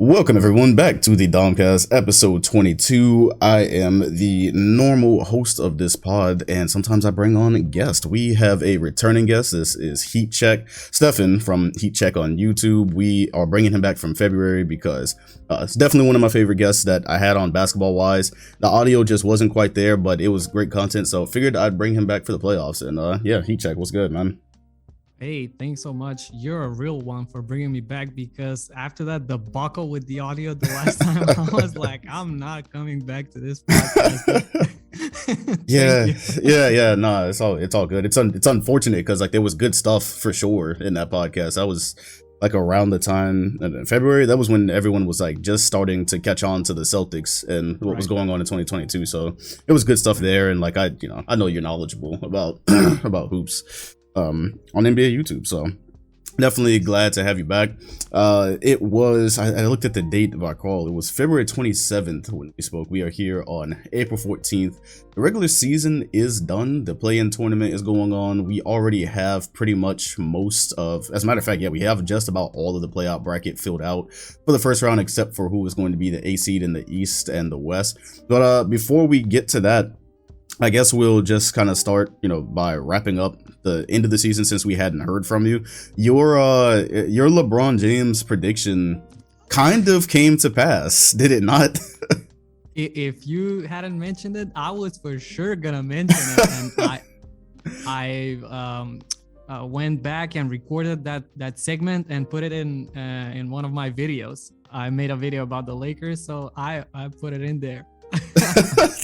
Welcome everyone back to the DomCast episode 22. I am the normal host of this pod, and sometimes I bring on a guest. We have a returning guest. This is Heat Check, Stefan from Heat Check on YouTube. We are bringing him back from February because it's definitely one of my favorite guests that I had on basketball wise. The audio just wasn't quite there, but it was great content, so figured I'd bring him back for the playoffs. And yeah, Heat Check, what's good, man? Hey, thanks so much. You're a real one for bringing me back, because after that debacle with the audio the last time, I was like, I'm not coming back to this podcast. Yeah. No, it's all good. It's unfortunate because like there was good stuff for sure in that podcast. That was like around the time in February. That was when everyone was like just starting to catch on to the Celtics and what was going on in 2022. So it was good stuff there. And like I know you're knowledgeable about about hoops on NBA YouTube, so definitely glad to have you back. It was I looked at the date of our call. It was February 27th when we spoke. We are here on April 14th. The regular season is done. The play-in tournament is going on. We already have pretty much most of, as a matter of fact, yeah, we have just about all of the playout bracket filled out for the first round, except for who is going to be the A seed in the East and the West. But before we get to that, I guess we'll just kind of start, by wrapping up the end of the season since we hadn't heard from you. Your LeBron James prediction kind of came to pass, did it not? If you hadn't mentioned it, I was for sure gonna mention it, and I went back and recorded that segment and put it in one of my videos. I made a video about the Lakers, so I put it in there.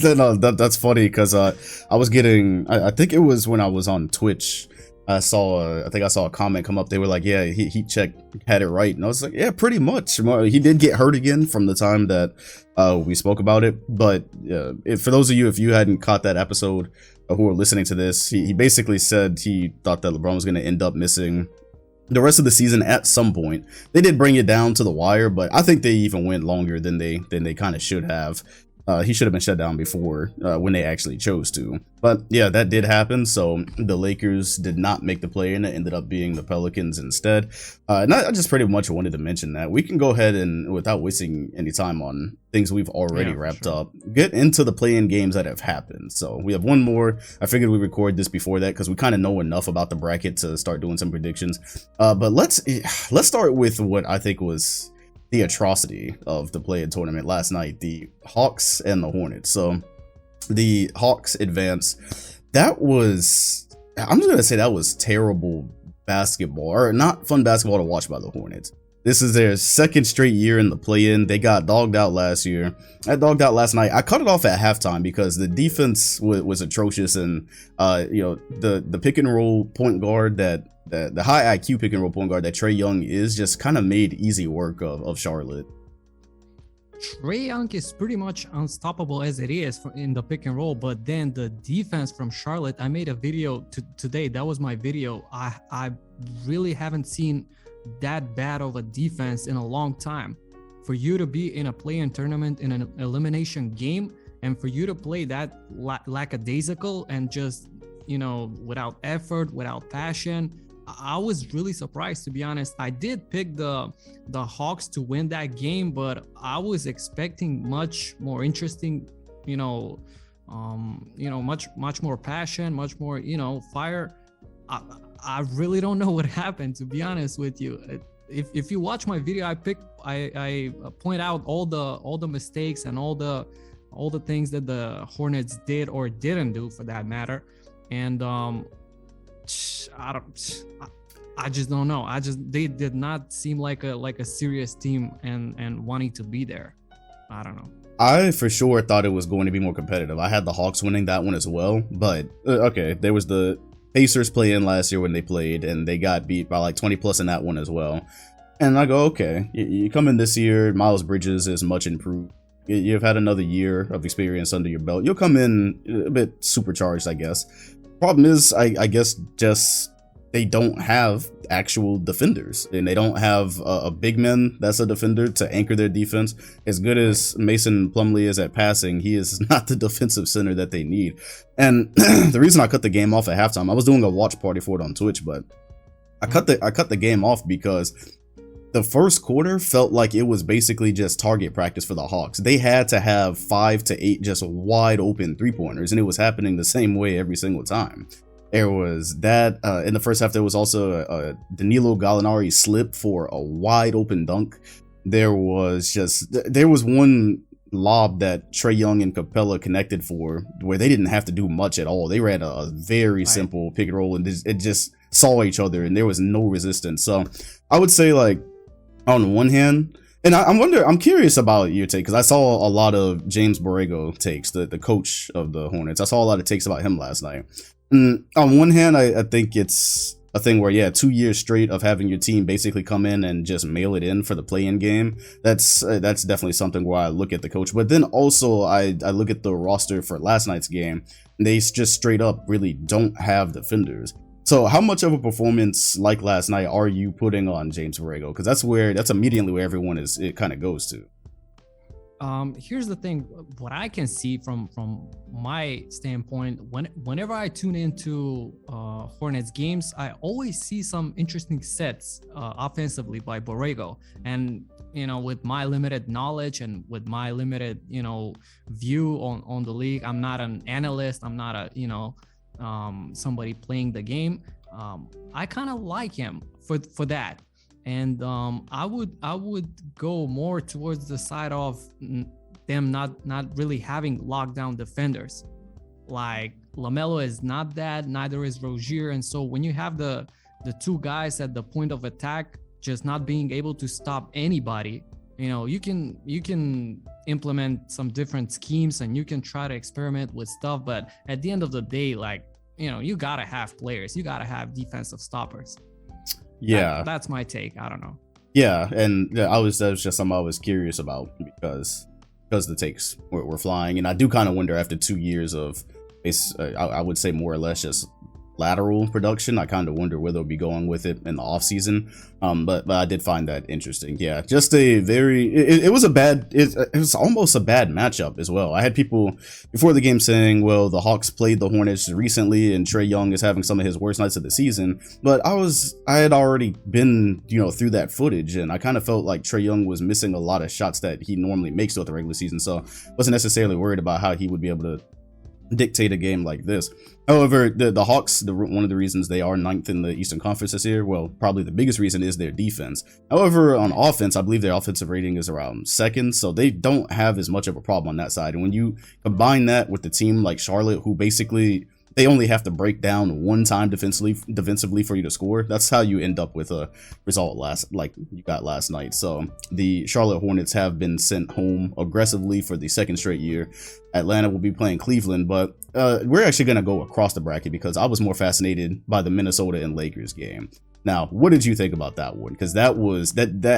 No, that's funny because I was getting, I think it was when I was on Twitch, I think I saw a comment come up. They were like, yeah, Heat Check had it right, and I was like, yeah, pretty much. He did get hurt again from the time that we spoke about it, but for those of you, if you hadn't caught that episode who are listening to this, he basically said he thought that LeBron was going to end up missing the rest of the season at some point. They did bring it down to the wire, but I think they even went longer than they kind of should have. He should have been shut down before when they actually chose to. But yeah, that did happen. So the Lakers did not make the play, and it ended up being the Pelicans instead. And I just pretty much wanted to mention that. We can go ahead and, without wasting any time on things we've already wrapped up, get into the play-in games that have happened. So we have one more. I figured we'd record this before that because we kind of know enough about the bracket to start doing some predictions. But let's start with what I think was the atrocity of the play-in tournament last night, the Hawks and the Hornets. So the Hawks advance. I'm just gonna say that was terrible basketball, or not fun basketball to watch by the Hornets. This is their second straight year in the play-in. They got dogged out last year. I dogged out last night. I cut it off at halftime because the defense was atrocious, and the pick and roll point guard that the high IQ pick and roll point guard that Trae Young is just kind of made easy work of Charlotte. Trae Young is pretty much unstoppable as it is in the pick and roll, but then the defense from Charlotte, I made a video today. That was my video. I really haven't seen that bad of a defense in a long time. For you to be in a play-in tournament in an elimination game, and for you to play that lackadaisical and just, without effort, without passion, I was really surprised, to be honest. I did pick the Hawks to win that game, but I was expecting much more interesting, much more passion, much more, fire. I really don't know what happened, to be honest with you. If you watch my video, I point out all the mistakes and all the things that the Hornets did or didn't do, for that matter, and I just don't know. They did not seem like a serious team and wanting to be there. I don't know. I for sure thought it was going to be more competitive. I had the Hawks winning that one as well, but okay, there was the Pacers play-in last year when they played, and they got beat by like 20 plus in that one as well. And I go, okay, you come in this year, Miles Bridges is much improved. You've had another year of experience under your belt. You'll come in a bit supercharged, I guess. Problem is, I guess just they don't have actual defenders, and they don't have a big man that's a defender to anchor their defense. As good as Mason Plumlee is at passing, he is not the defensive center that they need. And the reason I cut the game off at halftime, I was doing a watch party for it on Twitch, but I cut the game off because the first quarter felt like it was basically just target practice for the Hawks. They had to have 5 to 8 just wide open 3-pointers, and it was happening the same way every single time. There was that in the first half. There was also a Danilo Gallinari slip for a wide open dunk. There was one lob that Trae Young and Capella connected for, where they didn't have to do much at all. They ran a very simple pick and roll, and it just saw each other, and there was no resistance. So I would say, like, on one hand, and I'm curious about your take, because I saw a lot of James Borrego takes, the coach of the Hornets. I saw a lot of takes about him last night. And on one hand, I think it's a thing where, 2 years straight of having your team basically come in and just mail it in for the play-in game, that's definitely something where I look at the coach. But then also I look at the roster for last night's game, and they just straight up really don't have defenders. So how much of a performance like last night are you putting on James Borrego? Because that's immediately where everyone it kind of goes to. Here's the thing. What I can see from my standpoint, whenever I tune into Hornets games, I always see some interesting sets offensively by Borrego. And with my limited knowledge and with my limited view on the league, I'm not an analyst. I'm not a somebody playing the game. I kind of like him for that. And I would go more towards the side of them not really having lockdown defenders. Like LaMelo is not that, neither is Rozier. And so when you have the two guys at the point of attack just not being able to stop anybody, you can implement some different schemes and you can try to experiment with stuff. But at the end of the day, like, you gotta have players, you gotta have defensive stoppers. Yeah, that's my take. I don't know. Yeah, and that was just something I was curious about, because the takes were flying, and I do kind of wonder, after 2 years of, I would say more or less just lateral production, I kind of wonder where they'll be going with it in the off season. But I did find that interesting. Yeah, just a very it was almost a bad matchup as well. I had people before the game saying, well, the Hawks played the Hornets recently and Trae Young is having some of his worst nights of the season. But I had already been through that footage, and I kind of felt like Trae Young was missing a lot of shots that he normally makes throughout the regular season. So wasn't necessarily worried about how he would be able to dictate a game like this. However, the Hawks, one of the reasons they are 9th in the Eastern Conference this year, well, probably the biggest reason is their defense. However, on offense, I believe their offensive rating is around 2nd, so they don't have as much of a problem on that side. And when you combine that with the team like Charlotte, who basically they only have to break down one time defensively for you to score, that's how you end up with a result like you got last night. So the Charlotte Hornets have been sent home aggressively for the 2nd straight year. Atlanta will be playing Cleveland, but we're actually going to go across the bracket, because I was more fascinated by the Minnesota and Lakers game. Now, what did you think about that one? Because that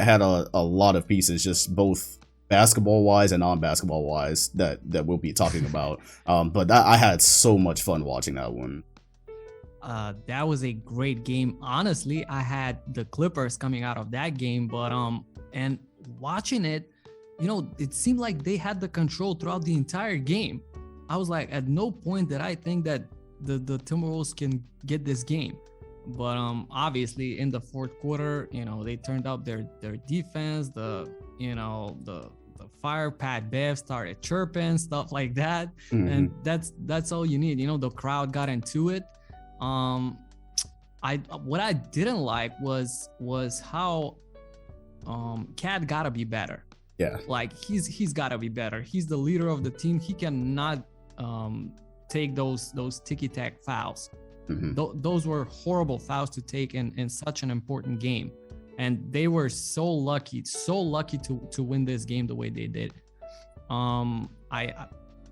had a lot of pieces, just both basketball wise and non-basketball wise, that we'll be talking about. But I had so much fun watching that one. That was a great game. Honestly, I had the Clippers coming out of that game, but and watching it, it seemed like they had the control throughout the entire game. I was like, at no point did I think that the Timberwolves can get this game. But obviously in the fourth quarter, they turned up their defense. The fire Pat Bev started chirping, stuff like that. Mm-hmm. And that's all you need. The crowd got into it. What I didn't like was how Cat gotta be better. Yeah, like he's gotta be better. He's the leader of the team. He cannot take those ticky-tack fouls. Mm-hmm. Those were horrible fouls to take in such an important game, and they were so lucky to win this game the way they did. I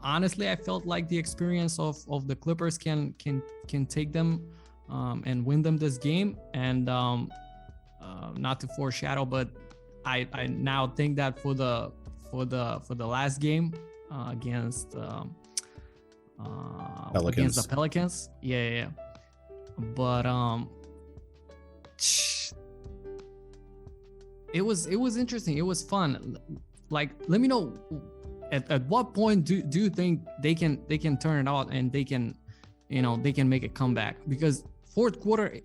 honestly felt like the experience of the Clippers can take them and win them this game. And not to foreshadow, but I now think that for the last game against the Pelicans, yeah. But it was interesting. It was fun. Like, let me know at what point do you think they can turn it out and they can make a comeback? Because fourth quarter,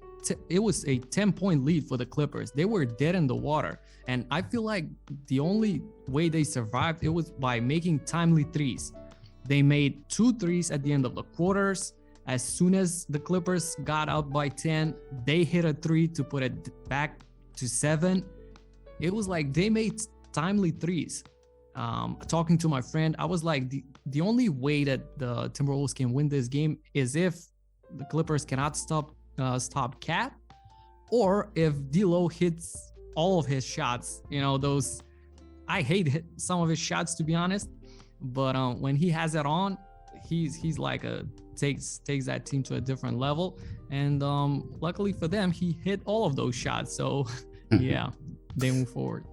it was a 10-point lead for the Clippers. They were dead in the water. And I feel like the only way they survived, it was by making timely threes. They made 2 threes at the end of the quarters. As soon as the Clippers got out by 10, they hit a 3 to put it back to 7. It was like they made timely threes. Talking to my friend, I was like, the only way that the Timberwolves can win this game is if the Clippers cannot stop Cat, or if D'Lo hits all of his shots. Those, I hate some of his shots, to be honest, but when he has it on, he's like takes that team to a different level. And luckily for them, he hit all of those shots. So yeah, they move forward.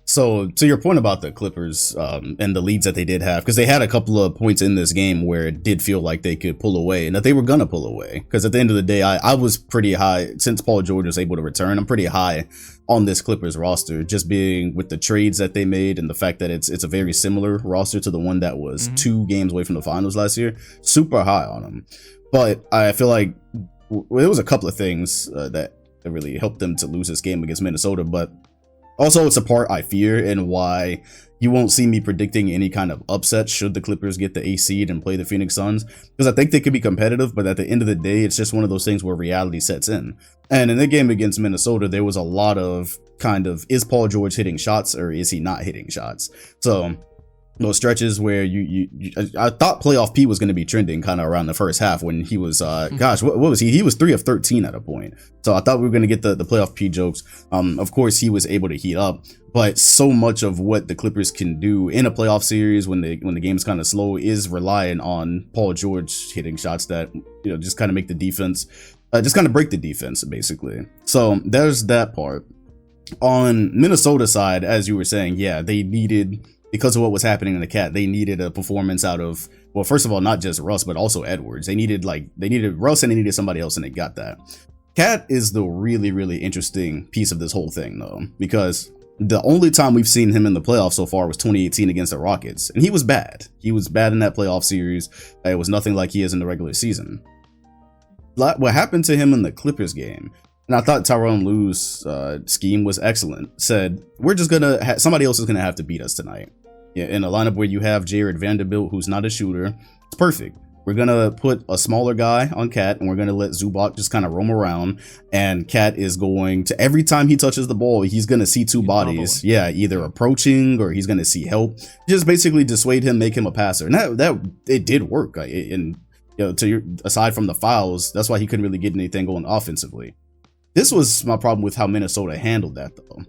So to your point about the Clippers and the leads that they did have, because they had a couple of points in this game where it did feel like they could pull away and that they were going to pull away. Because at the end of the day, I was pretty high, since Paul George was able to return, I'm pretty high on this Clippers roster, just being with the trades that they made and the fact that it's a very similar roster to the one that was 2 games away from the finals last year. Super high on them. But I feel like there was a couple of things that really helped them to lose this game against Minnesota, but also, it's a part I fear and why you won't see me predicting any kind of upset should the Clippers get the 8th seed and play the Phoenix Suns, because I think they could be competitive, but at the end of the day, it's just one of those things where reality sets in. And in the game against Minnesota, there was a lot of kind of, is Paul George hitting shots or is he not hitting shots? So those stretches where I thought playoff P was going to be trending kind of around the first half when he was, gosh, what was he? He was 3 of 13 at a point. So I thought we were going to get the playoff P jokes. Of course, he was able to heat up, but so much of what the Clippers can do in a playoff series when the game's kind of slow is relying on Paul George hitting shots that, just kind of make the defense, just kind of break the defense, basically. So there's that part. On Minnesota side, as you were saying, yeah, they needed, because of what was happening in the Cat, they needed a performance out of, well, first of all, not just Russ, but also Edwards. They needed Russ and they needed somebody else, and they got that. Cat is the really, really interesting piece of this whole thing, though, because the only time we've seen him in the playoffs so far was 2018 against the Rockets, and he was bad. He was bad in that playoff series. It was nothing like he is in the regular season. What happened to him in the Clippers game, and I thought Tyronn Lue's scheme was excellent, said, we're just gonna, somebody else is gonna have to beat us tonight. Yeah, in a lineup where you have Jared Vanderbilt, who's not a shooter, it's perfect. We're gonna put a smaller guy on Cat, and we're gonna let Zubac just kind of roam around, and Cat is going to, every time he touches the ball, he's gonna see 2 bodies. Yeah, either approaching or he's gonna see help. Just basically dissuade him, make him a passer, and that it did work. And aside from the fouls, that's why he couldn't really get anything going offensively. This was my problem with how Minnesota handled that, though.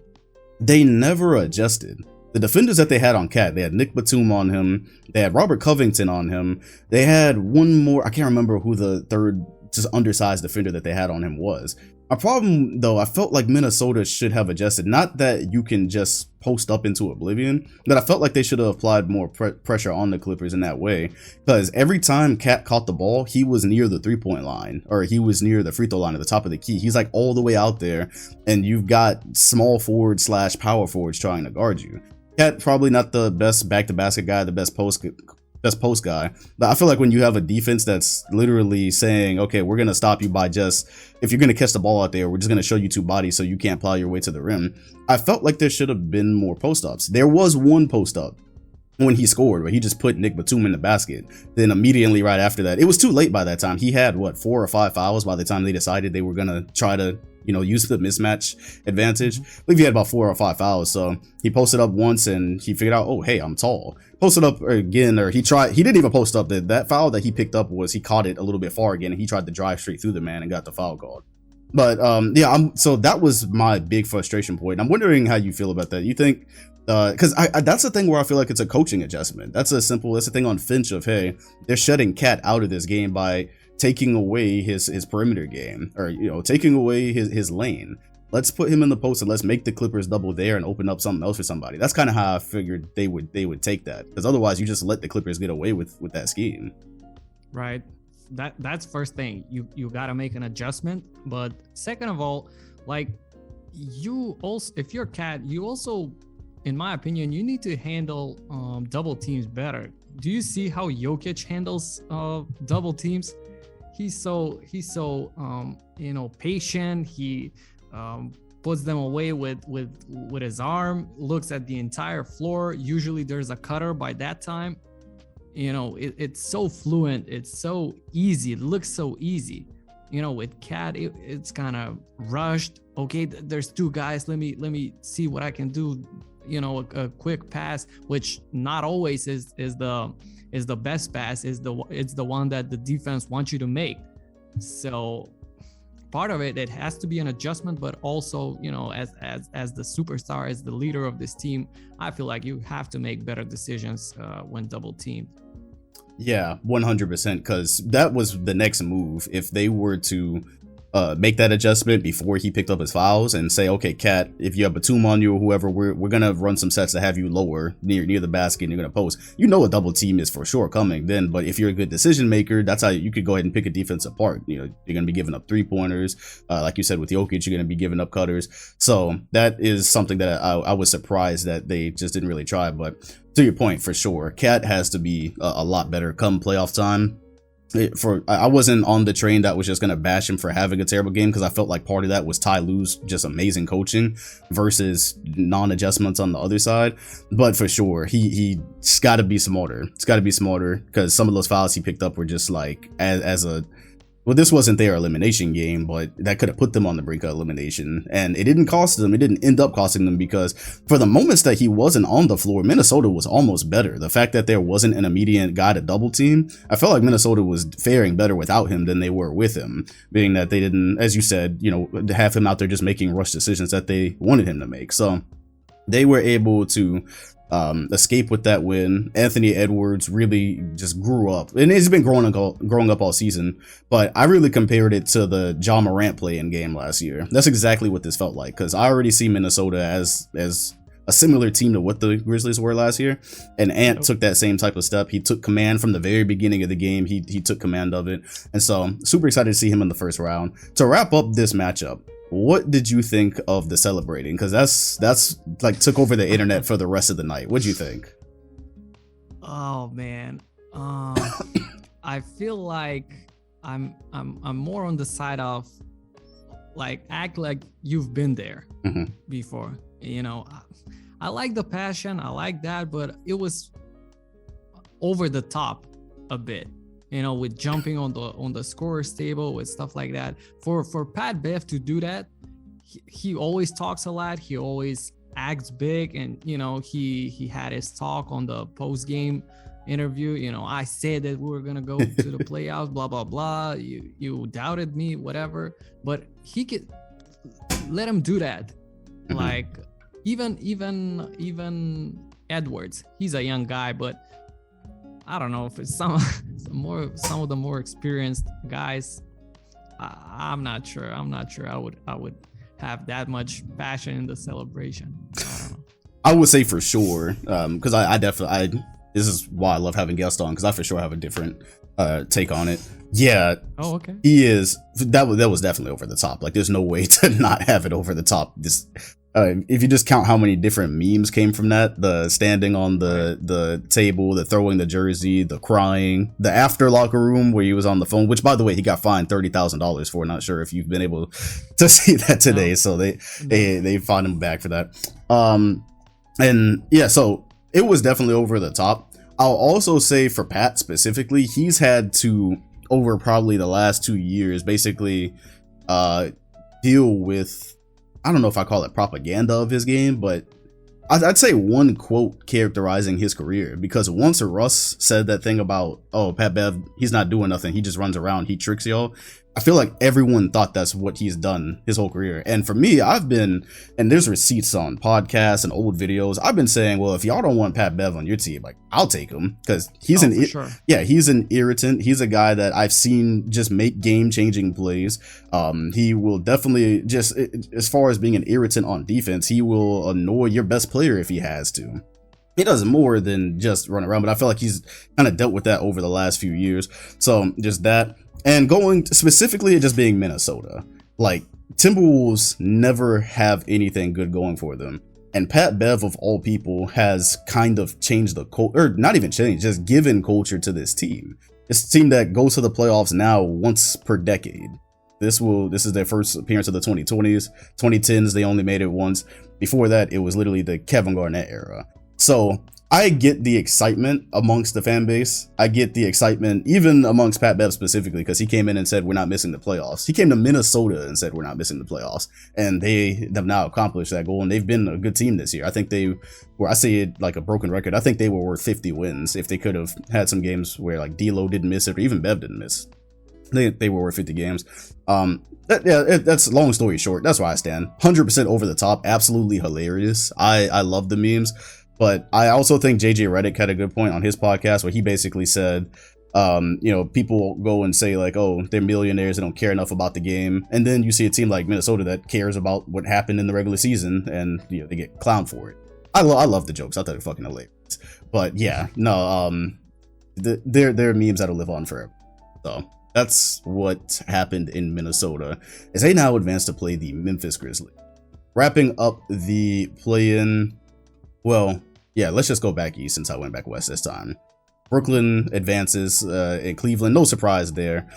They never adjusted. The defenders that they had on Cat, they had Nick Batum on him, they had Robert Covington on him, they had one more, I can't remember who the third just undersized defender that they had on him was. My problem, though, I felt like Minnesota should have adjusted. Not that you can just post up into oblivion, but I felt like they should have applied more pressure on the Clippers in that way. Because every time Cat caught the ball, he was near the 3-point line, or he was near the free throw line at the top of the key. He's like all the way out there, and you've got small forward / power forwards trying to guard you. Cat probably not the best back to basket guy, the best post guy, but I feel like when you have a defense that's literally saying, okay, we're gonna stop you by just, if you're gonna catch the ball out there, we're just gonna show you 2 bodies so you can't plow your way to the rim. I felt like there should have been more post ups. There was one post up when he scored, where he just put Nick Batum in the basket. Then immediately right after that, it was too late by that time. He had 4 or 5 fouls by the time they decided they were gonna try to use the mismatch advantage. I believe he had about 4 or 5 fouls. So he posted up once and he figured out, oh, hey, I'm tall. Posted up again, or he didn't even post up. That foul that he picked up was, he caught it a little bit far again, and he tried to drive straight through the man and got the foul called. But yeah, so that was my big frustration point. I'm wondering how you feel about that. You think, because that's the thing where I feel like it's a coaching adjustment. That's the thing on Finch of, hey, they're shutting Cat out of this game by taking away his perimeter game, or taking away his lane. Let's put him in the post and let's make the Clippers double there and open up something else for somebody. That's kind of how I figured they would take that, because otherwise you just let the Clippers get away with that scheme. Right. That's first thing. You gotta make an adjustment. But second of all, like, you also, if you're Cat, you also, in my opinion, you need to handle double teams better. Do you see how Jokic handles double teams? he's so you know, patient. He puts them away with his arm, looks at the entire floor. Usually there's a cutter by that time. You know, it's so fluent, it's so easy, it looks so easy. You know, with Cat, it's kind of rushed. Okay, there's two guys, let me see what I can do. You know, a quick pass, which not always is the best pass, it's the one that the defense wants you to make. So part of it has to be an adjustment, but also, you know, as the superstar, as the leader of this team, I feel like you have to make better decisions when double teamed. Yeah, 100%, because that was the next move. If they were to make that adjustment before he picked up his fouls and say, okay, Cat, if you have Batum on you or whoever, we're gonna run some sets to have you lower near the basket and you're gonna post. You know a double team is for sure coming then, but if you're a good decision maker, that's how you could go ahead and pick a defense apart. You know, you're gonna be giving up 3-pointers. Like you said with Jokic, you're gonna be giving up cutters. So that is something that I was surprised that they just didn't really try. But to your point, for sure, Cat has to be a lot better come playoff time. I wasn't on the train that was just going to bash him for having a terrible game, because I felt like part of that was Ty Lue's just amazing coaching versus non-adjustments on the other side. But for sure, he's got to be smarter. It's got to be smarter, because some of those fouls he picked up were just like well, this wasn't their elimination game, but that could have put them on the brink of elimination. And it didn't cost them. It didn't end up costing them, because for the moments that he wasn't on the floor, Minnesota was almost better. The fact that there wasn't an immediate guy to double team, I felt like Minnesota was faring better without him than they were with him, being that they didn't, as you said, you know, have him out there just making rush decisions that they wanted him to make. So they were able to escape with that win. Anthony Edwards really just grew up, and he's been growing up all season, but I really compared it to the Ja Morant play-in game last year. That's exactly what this felt like, because I already see Minnesota as a similar team to what the Grizzlies were last year, and Ant took that same type of step. He took command from the very beginning of the game. He took command of it, and so super excited to see him in the first round. To wrap up this matchup, what did you think of the celebrating? Because that's like took over the internet for the rest of the night. What'd you think? Oh man, I feel like I'm more on the side of like act like you've been there before. You know, I like the passion, I like that, but it was over the top a bit. You know, with jumping on the scorer's table, with stuff like that. For Pat Bev to do that, he always talks a lot. He always acts big, and you know, he had his talk on the post game interview. You know, I said that we were gonna go to the playoffs, blah blah blah. You doubted me, whatever. But he could let him do that. Like even Edwards, he's a young guy, but I don't know if it's some of the more experienced guys. I'm not sure. I would have that much passion in the celebration. I don't know. I would say for sure, because I definitely this is why I love having guests on, because I for sure have a different take on it. Yeah. Oh, okay. He is. That was definitely over the top. Like, there's no way to not have it over the top. This. If you just count how many different memes came from that, the standing on the table, the throwing the jersey, the crying, the after locker room where he was on the phone, which by the way, he got fined $30,000 for. Not sure if you've been able to see that today. No. So they fined him back for that. And yeah, so it was definitely over the top. I'll also say for Pat specifically, he's had to, over probably the last 2 years, basically deal with, I don't know if I call it propaganda of his game, but I'd say one quote characterizing his career, because once Russ said that thing about, oh, Pat Bev, he's not doing nothing, he just runs around, he tricks y'all. I feel like everyone thought that's what he's done his whole career. And for me, I've been, and there's receipts on podcasts and old videos, I've been saying, well, if y'all don't want Pat Bev on your team, like, I'll take him, because he's he's an irritant. He's a guy that I've seen just make game-changing plays. He will definitely, just as far as being an irritant on defense, he will annoy your best player if he has to. He does more than just run around, but I feel like he's kind of dealt with that over the last few years. So just that. And going specifically at just being Minnesota, like, Timberwolves never have anything good going for them. And Pat Bev, of all people, has kind of changed the culture, or not even changed, just given culture to this team. It's a team that goes to the playoffs now once per decade. This is their first appearance of the 2020s. 2010s, they only made it once. Before that, it was literally the Kevin Garnett era. So I get the excitement amongst the fan base. I get the excitement even amongst Pat Bev specifically, because he came in and said we're not missing the playoffs. He came to Minnesota and said we're not missing the playoffs, and they have now accomplished that goal, and they've been a good team this year. I think they were, I say it like a broken record, I think they were worth 50 wins if they could have had some games where like D'Lo didn't miss it or even Bev didn't miss. They were worth 50 games. That's long story short. That's where I stand. 100% over the top. Absolutely hilarious. I love the memes. But I also think JJ Redick had a good point on his podcast where he basically said, people go and say like, oh, they're millionaires, they don't care enough about the game. And then you see a team like Minnesota that cares about what happened in the regular season, and they get clowned for it. I love the jokes. I thought they were fucking hilarious. But yeah, no, they're memes that'll live on forever. So that's what happened in Minnesota, as they now advance to play the Memphis Grizzlies. Wrapping up the play-in. Well, yeah, let's just go back east since I went back west this time. Brooklyn advances in Cleveland. No surprise there.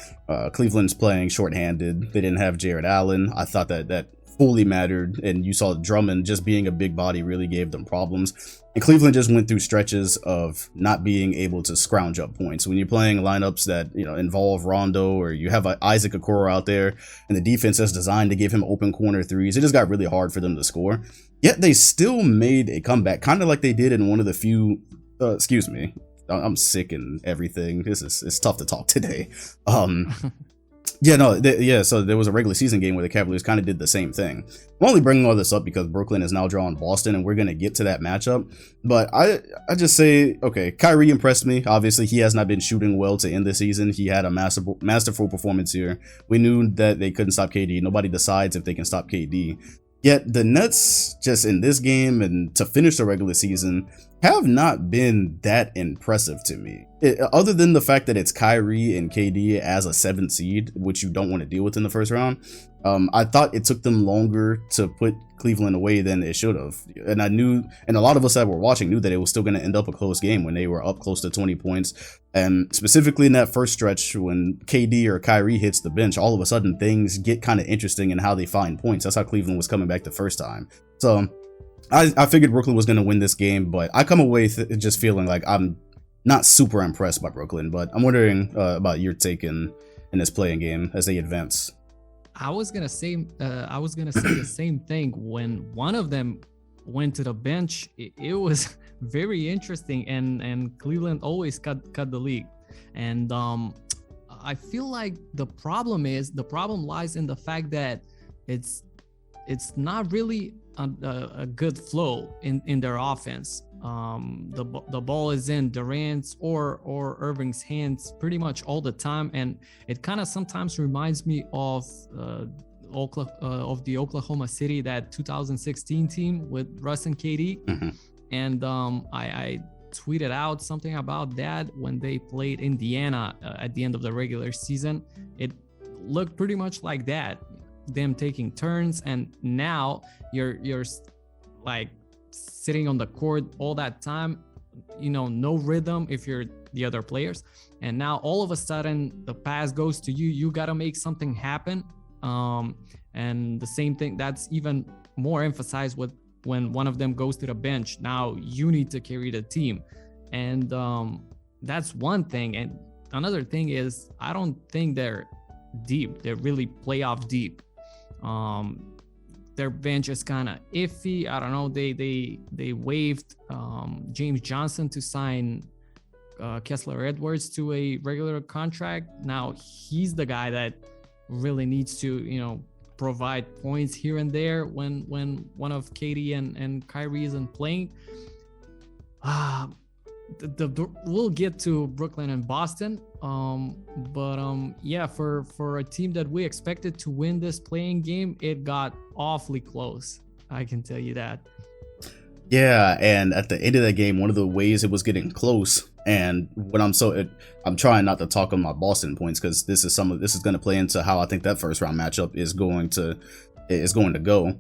Cleveland's playing shorthanded. They didn't have Jared Allen. I thought that fully mattered, and you saw Drummond just being a big body really gave them problems. And Cleveland just went through stretches of not being able to scrounge up points. When you're playing lineups that involve Rondo, or you have Isaac Okoro out there, and the defense is designed to give him open corner threes, it just got really hard for them to score. Yet they still made a comeback, kind of like they did in one of the few. Excuse me, I'm sick and everything. It's tough to talk today. So there was a regular season game where the Cavaliers kind of did the same thing. I'm only bringing all this up because Brooklyn is now drawing Boston, and we're going to get to that matchup. But I just say, okay, Kyrie impressed me. Obviously, he has not been shooting well to end the season. He had a masterful performance here. We knew that they couldn't stop KD. Nobody decides if they can stop KD. Yet the Nets, just in this game and to finish the regular season, have not been that impressive to me. Other than the fact that it's Kyrie and KD as a 7th seed, which you don't want to deal with in the first round, I thought it took them longer to put Cleveland away than it should have. And I knew, and a lot of us that were watching knew that it was still going to end up a close game when they were up close to 20 points. And specifically in that first stretch, when KD or Kyrie hits the bench, all of a sudden things get kind of interesting in how they find points. That's how Cleveland was coming back the first time. So I figured Brooklyn was going to win this game, but I come away just feeling like I'm not super impressed by Brooklyn. But I'm wondering about your take in this playing game as they advance. I was gonna say the same thing. When one of them went to the bench, it was very interesting, and Cleveland always cut the league. And I feel like the problem lies in the fact that it's not really a good flow in their offense. The ball is in Durant's or Irving's hands pretty much all the time, and it kind of sometimes reminds me of the Oklahoma City, that 2016 team with Russ and KD. Mm-hmm. And I tweeted out something about that when they played Indiana at the end of the regular season. It looked pretty much like that, them taking turns, and now you're like sitting on the court all that time, no rhythm if you're the other players, and now all of a sudden the pass goes to you got to make something happen. And the same thing, that's even more emphasized with when one of them goes to the bench. Now you need to carry the team, and that's one thing. And another thing is, I don't think they're deep. They're really playoff deep. Their bench is kind of iffy. I don't know. They waived James Johnson to sign Kessler Edwards to a regular contract. Now he's the guy that really needs to provide points here and there when one of KD and Kyrie isn't playing. We'll get to Brooklyn and Boston, for a team that we expected to win this playing game, it got awfully close. I can tell you that. Yeah, and at the end of that game, one of the ways it was getting close, and when I'm trying not to talk on my Boston points, because this is going to play into how I think that first round matchup is going to go.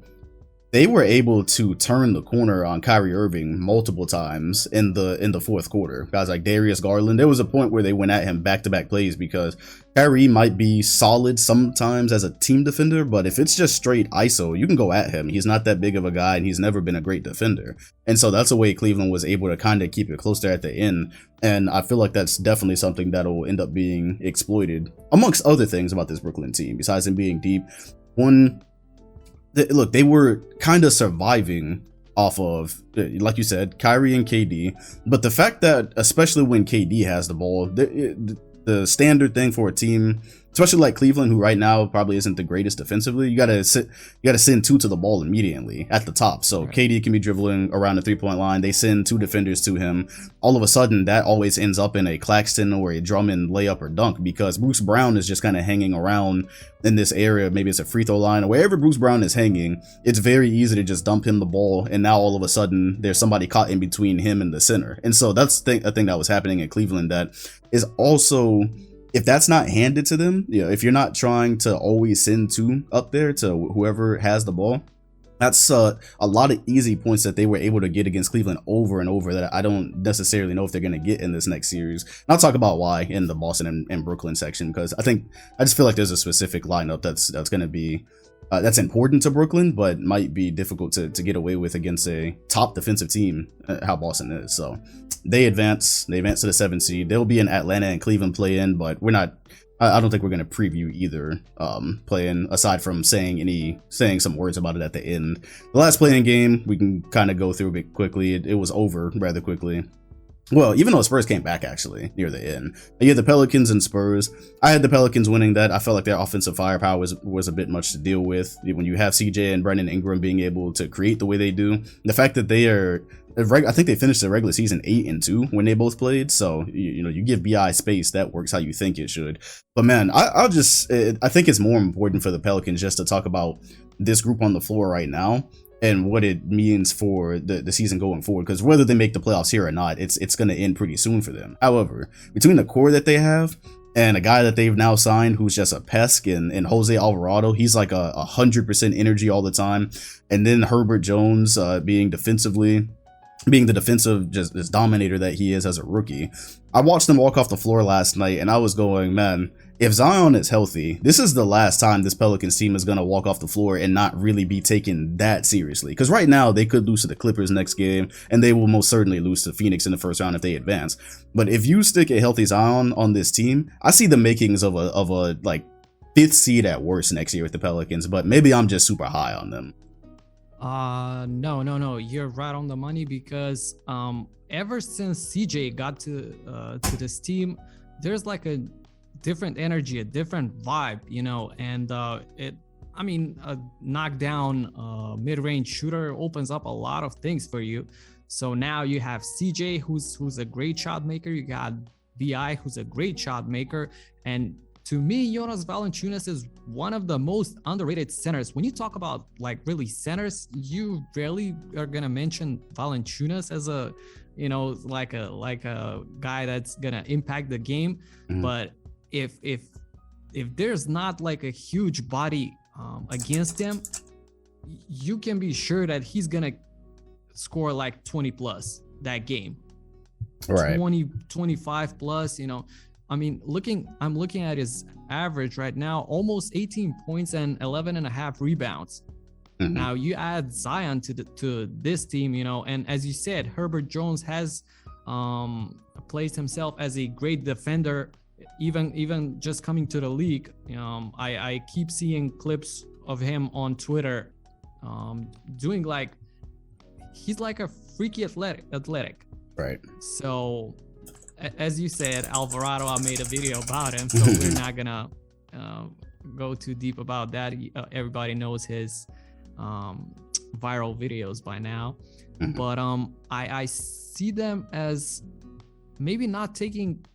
they were able to turn the corner on Kyrie Irving multiple times in the fourth quarter. Guys like Darius Garland, there was a point where they went at him back-to-back plays because Kyrie might be solid sometimes as a team defender, but if it's just straight ISO, you can go at him. He's not that big of a guy, and he's never been a great defender. And so that's a way Cleveland was able to kind of keep it close there at the end. And I feel like that's definitely something that'll end up being exploited, amongst other things about this Brooklyn team, besides them being deep. One, look, they were kind of surviving off of, like you said, Kyrie and KD. But the fact that, especially when KD has the ball, the standard thing for a team, especially like Cleveland, who right now probably isn't the greatest defensively, you gotta send two to the ball immediately at the top. So right. KD can be dribbling around the 3-point line. They send two defenders to him. All of a sudden, that always ends up in a Claxton or a Drummond layup or dunk because Bruce Brown is just kind of hanging around in this area. Maybe it's a free throw line or wherever Bruce Brown is hanging. It's very easy to just dump him the ball, and now all of a sudden there's somebody caught in between him and the center. And so that's a thing that was happening in Cleveland that is also, if that's not handed to them, if you're not trying to always send two up there to whoever has the ball, that's a lot of easy points that they were able to get against Cleveland over and over that I don't necessarily know if they're going to get in this next series. And I'll talk about why in the Boston and Brooklyn section, because I just feel like there's a specific lineup that's going to be that's important to Brooklyn, but might be difficult to get away with against a top defensive team, how Boston is. So they advance to the 7th seed. They'll be in Atlanta and Cleveland play-in, but I don't think we're going to preview either play-in, aside from saying some words about it at the end. The last play-in game, we can kind of go through a bit quickly. It was over rather quickly. Well, even though Spurs came back actually near the end. You had the Pelicans and Spurs. I had the Pelicans winning that. I felt like their offensive firepower was a bit much to deal with. When you have CJ and Brandon Ingram being able to create the way they do, the fact that they are, I think they finished the regular season 8-2 when they both played. So you give BI space, that works how you think it should. But man, I think it's more important for the Pelicans just to talk about this group on the floor right now and what it means for the season going forward, because whether they make the playoffs here or not, it's going to end pretty soon for them. However, between the core that they have and a guy that they've now signed who's just a pest and Jose Alvarado, he's like 100% energy all the time, and then Herbert Jones being the defensive just dominator that he is as a rookie. I watched them walk off the floor last night and I was going, man, if Zion is healthy, this is the last time this Pelicans team is going to walk off the floor and not really be taken that seriously. Because right now they could lose to the Clippers next game, and they will most certainly lose to Phoenix in the first round if they advance. But if you stick a healthy Zion on this team, I see the makings of a like 5th seed at worst next year with the Pelicans. But maybe I'm just super high on them. No, you're right on the money, because ever since CJ got to this team, there's like a different energy, a different vibe, and a knockdown mid-range shooter opens up a lot of things for you. So now you have CJ who's a great shot maker, you got BI who's a great shot maker, and to me, Jonas Valanciunas is one of the most underrated centers. When you talk about like really centers, you rarely are gonna mention Valanciunas as a like a guy that's gonna impact the game. Mm-hmm. But if there's not like a huge body against him, you can be sure that he's gonna score like 20 plus that game. Right. 25 plus, I'm looking at his average right now, almost 18 points and 11.5 rebounds. Mm-hmm. Now you add Zion to this team, and as you said, Herbert Jones has placed himself as a great defender, even just coming to the league. I keep seeing clips of him on Twitter doing like, he's like a freaky athletic. Right. So as you said, Alvarado, I made a video about him, so we're not gonna go too deep about that. Everybody knows his viral videos by now. Mm-hmm. But I see them as maybe not taking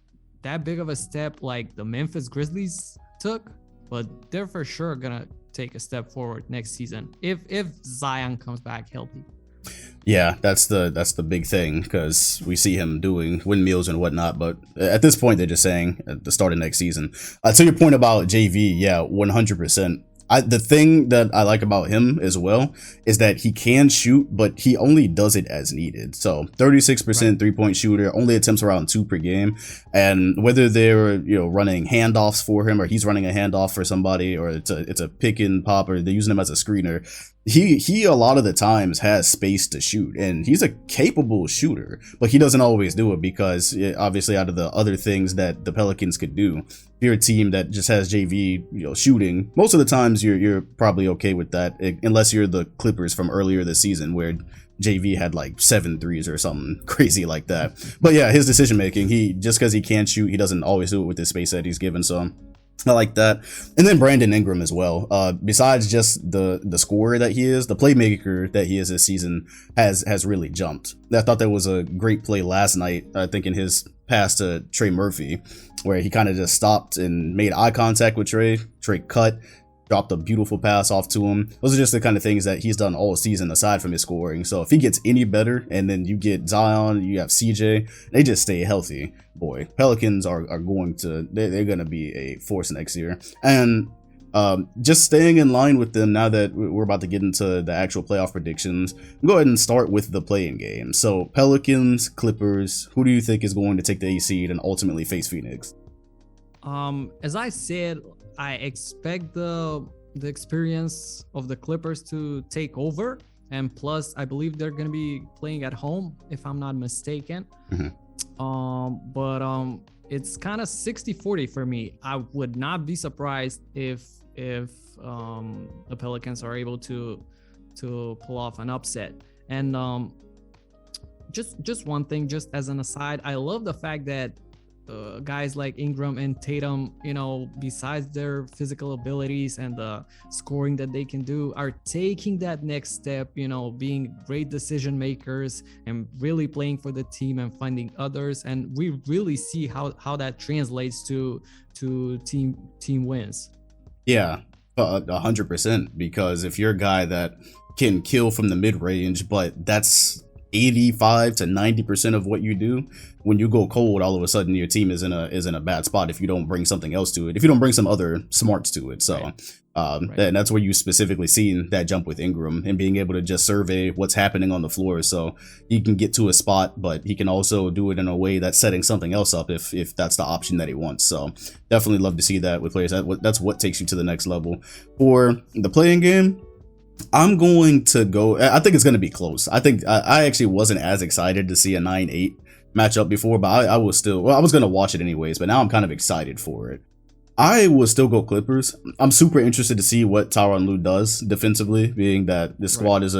that big of a step like the Memphis Grizzlies took, but they're for sure gonna take a step forward next season if Zion comes back healthy. Yeah, that's the big thing, because we see him doing windmills and whatnot, but at this point they're just saying at the start of next season. To your point about JV, yeah, 100%. The thing that I like about him as well is that he can shoot, but he only does it as needed. So 36% 3-point shooter, only attempts around 2 per game. And whether they're running handoffs for him, or he's running a handoff for somebody, or it's a pick and pop, or they're using him as a screener, he a lot of the times has space to shoot, and he's a capable shooter, but he doesn't always do it because obviously out of the other things that the Pelicans could do, if you're a team that just has JV shooting, most of the times you're probably okay with that, unless you're the Clippers from earlier this season where JV had like 7 threes or something crazy like that. But yeah, his decision making, just because he can shoot, he doesn't always do it with the space that he's given. So I like that. And then Brandon Ingram as well. Besides just the scorer that he is, the playmaker that he is this season has really jumped. I thought that was a great play last night, I think, in his pass to Trey Murphy, where he kind of just stopped and made eye contact with Trey. Trey cut, dropped a beautiful pass off to him. Those are just the kind of things that he's done all season aside from his scoring. So if he gets any better, and then you get Zion, you have CJ, they just stay healthy, boy, Pelicans are going to, they're going to be a force next year. And just staying in line with them now that we're about to get into the actual playoff predictions, go ahead and start with the play-in game. So Pelicans, Clippers, who do you think is going to take the 8th seed and ultimately face Phoenix? As I said, I expect the experience of the Clippers to take over, and plus I believe they're going to be playing at home if I'm not mistaken. But it's kind of 60-40 for me. I would not be surprised if the Pelicans are able to pull off an upset. And just one thing, just as an aside, I love the fact that guys like Ingram and Tatum, besides their physical abilities and the scoring that they can do, are taking that next step, being great decision makers and really playing for the team and finding others. And we really see how that translates to team wins. Yeah, 100%. Because if you're a guy that can kill from the mid range, but that's 85 to 90% of what you do, when you go cold, all of a sudden your team is in a bad spot if you don't bring something else to it, if you don't bring some other smarts to it. So and that's where you specifically seen that jump with Ingram and being able to just survey what's happening on the floor, so he can get to a spot, but he can also do it in a way that's setting something else up if that's the option that he wants. So definitely love to see that with players. That's what takes you to the next level. For the playing game, I'm going to go, I think it's going to be close. I think I actually wasn't as excited to see a 9-8 matchup before, but I was still, I was going to watch it anyways, but now I'm kind of excited for it. I will still go Clippers. I'm super interested to see what Tyronn Lue does defensively, being that this squad is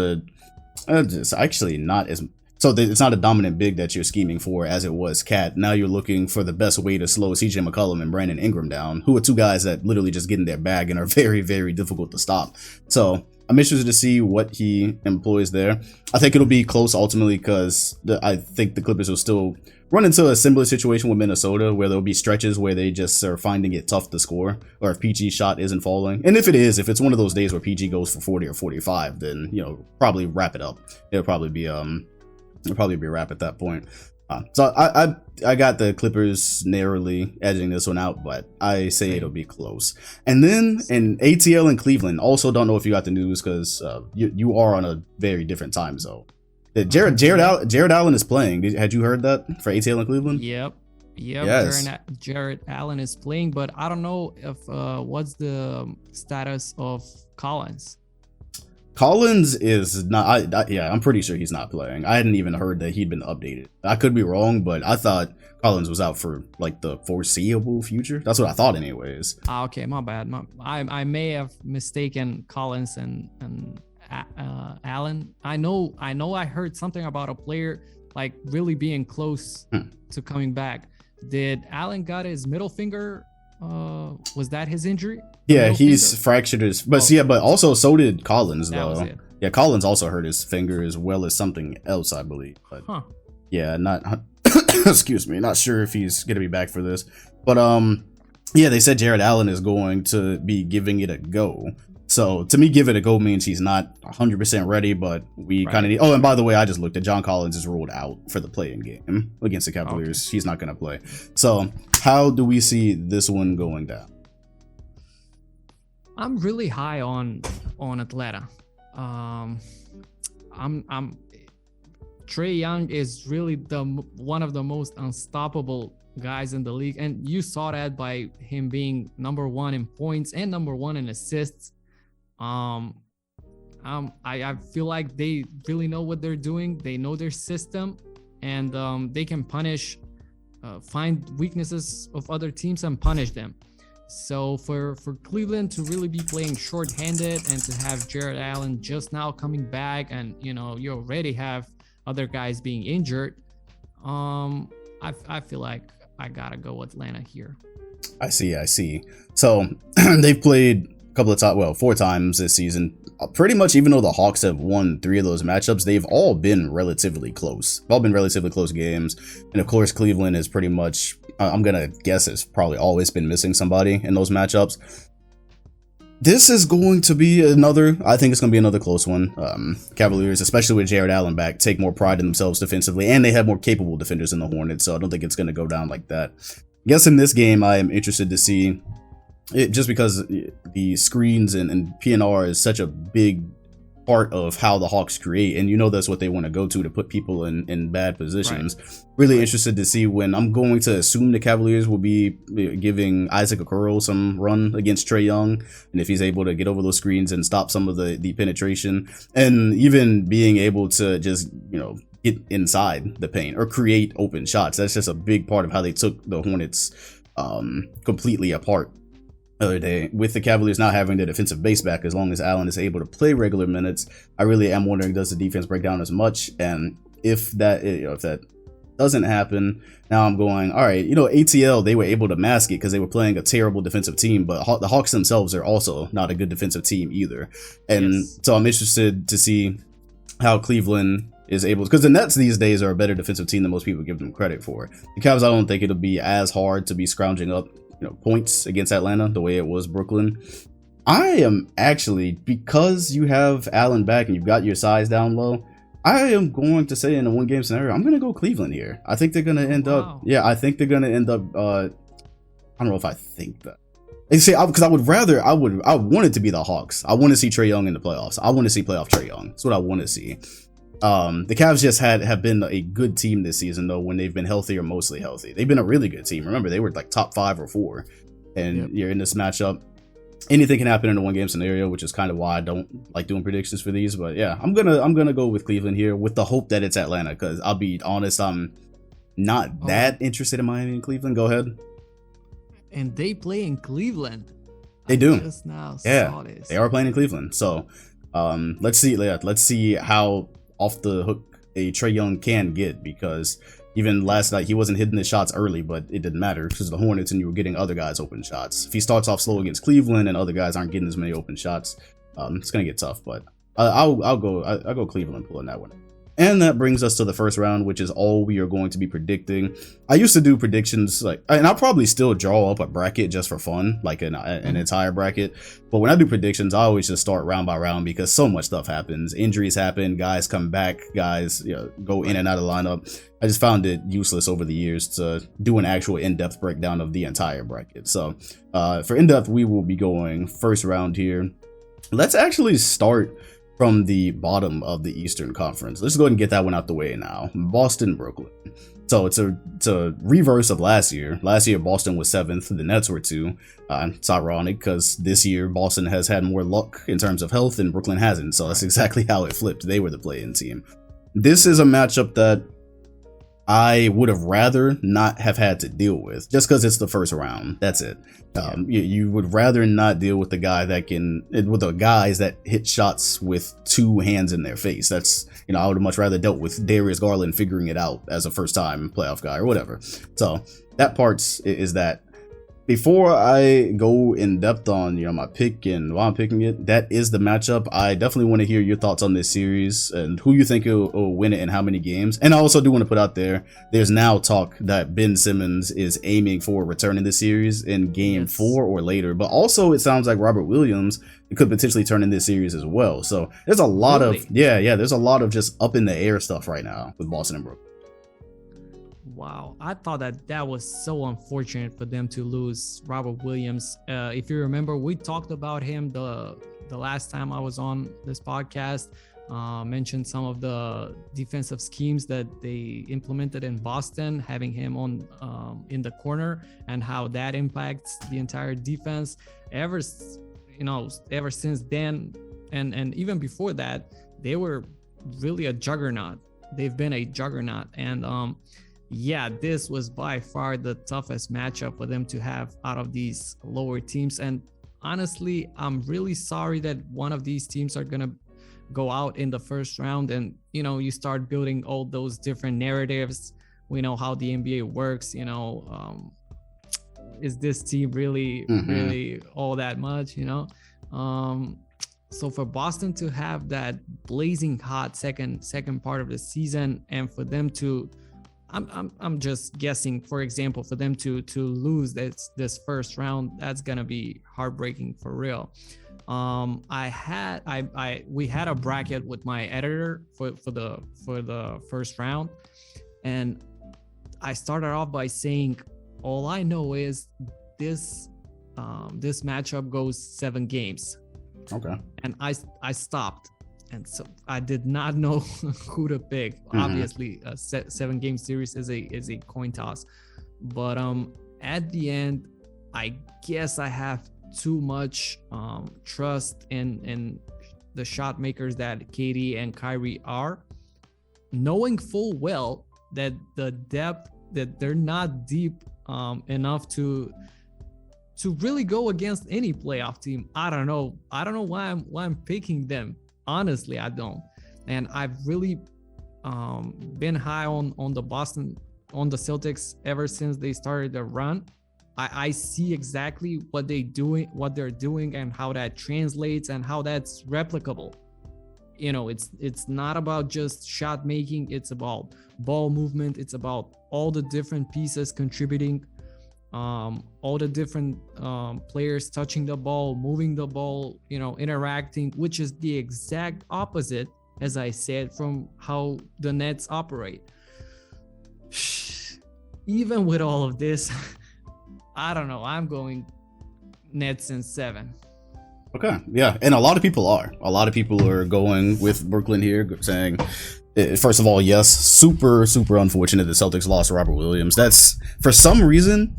it's actually not as, so it's not a dominant big that you're scheming for as it was Cat. Now you're looking for the best way to slow CJ McCollum and Brandon Ingram down, who are two guys that literally just get in their bag and are very, very difficult to stop. So I'm interested to see what he employs there. I think it'll be close ultimately because I think the Clippers will still run into a similar situation with Minnesota, where there'll be stretches where they just are finding it tough to score, or if PG's shot isn't falling. And if it's one of those days where PG goes for 40 or 45, then probably wrap it up. It'll probably be a wrap at that point. So I got the Clippers narrowly edging this one out, but I say it'll be close. And then in ATL in Cleveland, also don't know if you got the news because you are on a very different time zone. Jared Allen is playing. Had you heard that for ATL in Cleveland? Yep. Yes. Jared Allen is playing, but I don't know if what's the status of Collins. Collins is not. I'm pretty sure he's not playing. I hadn't even heard that he'd been updated. I could be wrong, but I thought Collins was out for like the foreseeable future. That's what I thought, anyways. Okay, my bad. I may have mistaken Collins and Allen. I know. I heard something about a player like really being close to coming back. Did Allen got his middle finger? Was that his injury? Yeah, he's fractured his, but but also so did Collins though. Yeah, Collins also hurt his finger as well as something else, I believe. But yeah, not excuse me, not sure if he's gonna be back for this. But yeah, they said Jared Allen is going to be giving it a go. So to me, give it a go means he's not 100% ready, but we kind of need. Oh, and by the way, I just looked at John Collins is ruled out for the play-in game against the Cavaliers. He's not going to play. So how do we see this one going down? I'm really high on Atlanta. I'm Trae Young is really one of the most unstoppable guys in the league, and you saw that by him being number one in points and number one in assists. I feel like they really know what they're doing. They know their system, and they can find weaknesses of other teams and punish them. So for Cleveland to really be playing short-handed and to have Jared Allen just now coming back, and you already have other guys being injured, I feel like I gotta go Atlanta here. I see. So they've played a couple of times, well, 4 times this season. Pretty much, even though the Hawks have won 3 of those matchups, they've all been relatively close. All been relatively close games. And of course, Cleveland is pretty much, I'm gonna guess, has probably always been missing somebody in those matchups. This is going to be I think it's going to be another close one. Cavaliers, especially with Jared Allen back, take more pride in themselves defensively, and they have more capable defenders in the Hornets, so I don't think it's going to go down like that. I guess in this game, I am interested to see it, just because the screens and PNR is such a big part of how the Hawks create, and that's what they want to go to put people in bad positions. Right. Really interested to see when I'm going to assume the Cavaliers will be giving Isaac Okoro some run against Trae Young, and if he's able to get over those screens and stop some of the penetration, and even being able to just get inside the paint or create open shots. That's just a big part of how they took the Hornets completely apart the other day, with the Cavaliers not having the defensive base back. As long as Allen is able to play regular minutes, I really am wondering, does the defense break down as much? And if that doesn't happen, now I'm going, all right, ATL, they were able to mask it because they were playing a terrible defensive team, but the Hawks themselves are also not a good defensive team either. And so I'm interested to see how Cleveland is able, because the Nets these days are a better defensive team than most people give them credit for. The Cavs, I don't think it'll be as hard to be scrounging up points against Atlanta the way it was Brooklyn. I am actually, because you have Allen back and you've got your size down low, I am going to say in a 1-game scenario, I'm going to go Cleveland here. I think they're going to end up, I think they're going to end up, I don't know if I think that. And see, because I want it to be the Hawks. I want to see Trae Young in the playoffs. I want to see playoff Trae Young. That's what I want to see. The Cavs just have been a good team this season, though, when they've been healthy or mostly healthy. They've been a really good team. Remember, they were like top 5 or 4, and you're in this matchup. Anything can happen in a 1-game scenario, which is kind of why I don't like doing predictions for these. But yeah, I'm gonna go with Cleveland here, with the hope that it's Atlanta, because I'll be honest, I'm not that interested in Miami and Cleveland. Go ahead. And they play in Cleveland. They do. Just now saw this. They are playing in Cleveland. So let's see how off the hook a Trae Young can get, because even last night he wasn't hitting the shots early, but it didn't matter because the Hornets and you were getting other guys open shots. If he starts off slow against Cleveland and other guys aren't getting as many open shots, it's gonna get tough. But I'll go Cleveland pulling that one. And that brings us to the first round, which is all we are going to be predicting. I used to do predictions, and I'll probably still draw up a bracket just for fun, like an entire bracket. But when I do predictions, I always just start round by round, because so much stuff happens. Injuries happen, guys come back, guys go in and out of the lineup. I just found it useless over the years to do an actual in-depth breakdown of the entire bracket. So for in-depth, we will be going first round here. Let's actually start from the bottom of the Eastern Conference. Let's go ahead and get that one out the way now. Boston, Brooklyn. So it's a reverse of last year. Last year, Boston was 7th. The Nets were 2. It's ironic because this year, Boston has had more luck in terms of health and Brooklyn hasn't. So that's exactly how it flipped. They were the play-in team. This is a matchup that I would have rather not have had to deal with, just because it's the first round. That's it. You would rather not deal with the guys that hit shots with 2 hands in their face. That's, I would have much rather dealt with Darius Garland figuring it out as a first time playoff guy or whatever. So that part is that. Before I go in depth on my pick and why I'm picking it, that is the matchup. I definitely want to hear your thoughts on this series and who you think will win it and how many games. And I also do want to put out there's now talk that Ben Simmons is aiming for a return in this series in game 4 or later. But also it sounds like Robert Williams could potentially turn in this series as well. So there's a lot of there's a lot of just up in the air stuff right now with Boston and Brooklyn. Wow, I thought that was so unfortunate for them to lose Robert Williams. If you remember, we talked about him the last time I was on this podcast. Mentioned some of the defensive schemes that they implemented in Boston, having him on in the corner, and how that impacts the entire defense. Ever since then, and even before that, they were really a juggernaut. They've been a juggernaut, and yeah, this was by far the toughest matchup for them to have out of these lower teams. And honestly, I'm really sorry that one of these teams are gonna go out in the first round, and you start building all those different narratives. We know how the NBA works. Is this team really all that much? So for Boston to have that blazing hot second part of the season, and for them to, I'm just guessing, for example, for them to lose this first round, that's gonna be heartbreaking for real. We had a bracket with my editor for the first round, and I started off by saying, all I know is this matchup goes 7 games. Okay. And I stopped, and so I did not know who to pick. Obviously, a 7-game series is a coin toss, but at the end, I guess I have too much trust in the shot makers that KD and Kyrie are, knowing full well that the depth, that they're not deep enough to really go against any playoff team. I don't know why I'm picking them. Honestly, I don't. And I've really been high on the Celtics ever since they started their run. I see exactly what they're doing, and how that translates, and how that's replicable. It's not about just shot making. It's about ball movement. It's about all the different pieces contributing, all the different players touching the ball, moving the ball, interacting, which is the exact opposite, as I said, from how the Nets operate. Even with all of this, I don't know. I'm going Nets in 7. Okay, yeah, and a lot of people are. A lot of people are going with Brooklyn here, saying, first of all, yes, super unfortunate the Celtics lost Robert Williams. That's, for some reason,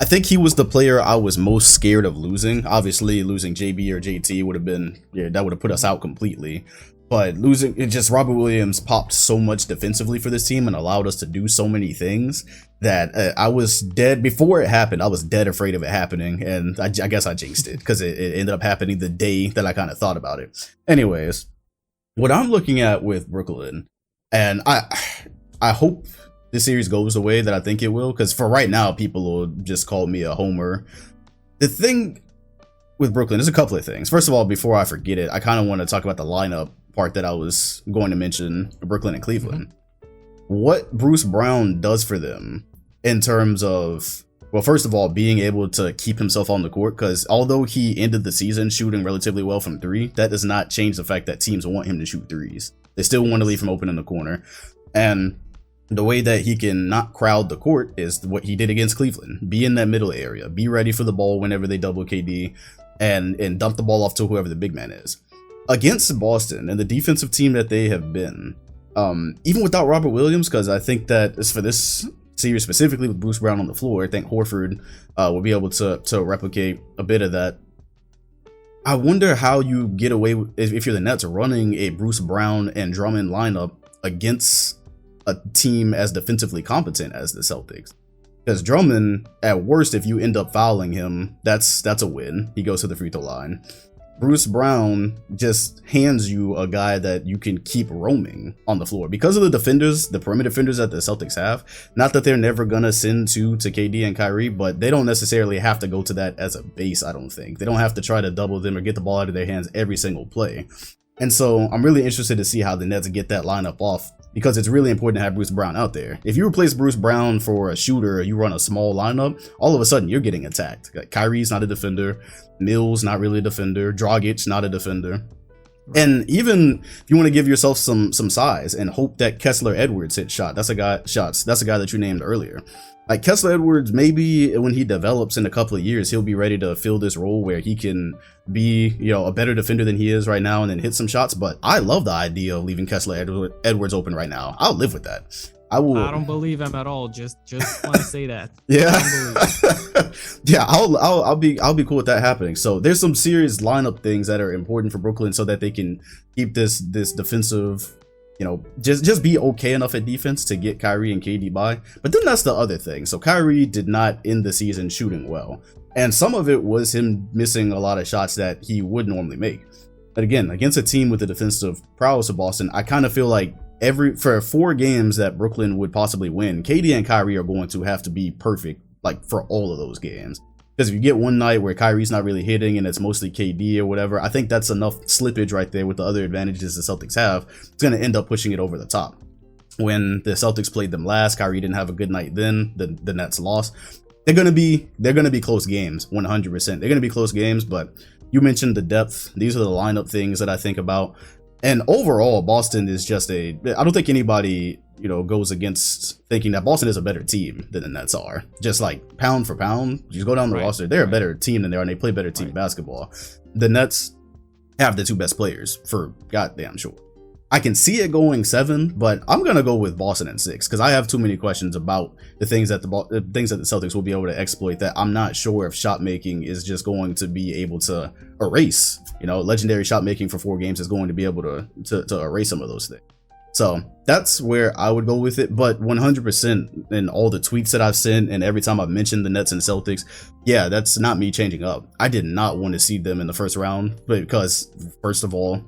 I think he was the player I was most scared of losing. Obviously, losing JB or JT would have been, that would have put us out completely. But Robert Williams popped so much defensively for this team and allowed us to do so many things that I was dead before it happened. I was dead afraid of it happening, and I guess I jinxed it because it ended up happening the day that I kind of thought about it. Anyways, what I'm looking at with Brooklyn, and I hope this series goes the way that I think it will, because for right now, people will just call me a homer. The thing with Brooklyn, there's a couple of things. First of all, before I forget it, I kind of want to talk about the lineup part that I was going to mention, Brooklyn and Cleveland. What Bruce Brown does for them in terms of, well, first of all, being able to keep himself on the court, because although he ended the season shooting relatively well from 3, that does not change the fact that teams want him to shoot 3s. They still want to leave him open in the corner. And the way that he can not crowd the court is what he did against Cleveland. Be in that middle area. Be ready for the ball whenever they double KD, and dump the ball off to whoever the big man is. Against Boston and the defensive team that they have been, even without Robert Williams, because I think that for this series specifically with Bruce Brown on the floor, I think Horford will be able to replicate a bit of that. I wonder how you get away with, if you're the Nets, running a Bruce Brown and Drummond lineup against a team as defensively competent as the Celtics. Because Drummond, at worst, if you end up fouling him, that's a win. He goes to the free throw line. Bruce Brown just hands you a guy that you can keep roaming on the floor. Because of the defenders, the perimeter defenders that the Celtics have, not that they're never going to send to KD and Kyrie, but they don't necessarily have to go to that as a base, I don't think. They don't have to try to double them or get the ball out of their hands every single play. And so I'm really interested to see how the Nets get that lineup off, because it's really important to have Bruce Brown out there. If you replace Bruce Brown for a shooter, you run a small lineup, all of a sudden you're getting attacked. Kyrie's not a defender. Mills, not really a defender. Dragic, not a defender. And even if you want to give yourself some size and hope that Kessler Edwards hits that's a guy that you named earlier. Like Kessler Edwards, maybe when he develops in a couple of years, he'll be ready to fill this role where he can be, a better defender than he is right now and then hit some shots. But I love the idea of leaving Kessler Edwards open right now. I'll live with that. I don't believe him at all. Just want to say that. Yeah. Yeah, I'll be cool with that happening. So there's some serious lineup things that are important for Brooklyn so that they can keep this defensive, just be okay enough at defense to get Kyrie and KD by. But then that's the other thing. So Kyrie did not end the season shooting well. And some of it was him missing a lot of shots that he would normally make. But again, against a team with the defensive prowess of Boston, I kind of feel like for 4 games that Brooklyn would possibly win, KD and Kyrie are going to have to be perfect, like for all of those games. Because if you get one night where Kyrie's not really hitting and it's mostly KD or whatever, I think that's enough slippage right there with the other advantages the Celtics have. It's going to end up pushing it over the top. When the Celtics played them last, Kyrie didn't have a good night then. The Nets lost. They're going to be close games, 100%. They're going to be close games, but you mentioned the depth. These are the lineup things that I think about. And overall, Boston is just I don't think anybody, goes against thinking that Boston is a better team than the Nets are. Just like pound for pound, you go down the roster, they're a better team than they are, and they play better team basketball. The Nets have the 2 best players for goddamn sure. I can see it going 7, but I'm gonna go with Boston in 6 because I have too many questions about the things that the Celtics will be able to exploit that I'm not sure if shot making is just going to be able to erase. Legendary shot making for 4 games is going to be able to erase some of those things. So that's where I would go with it. But 100% in all the tweets that I've sent and every time I've mentioned the Nets and Celtics, yeah, that's not me changing up. I did not want to see them in the first round because, first of all,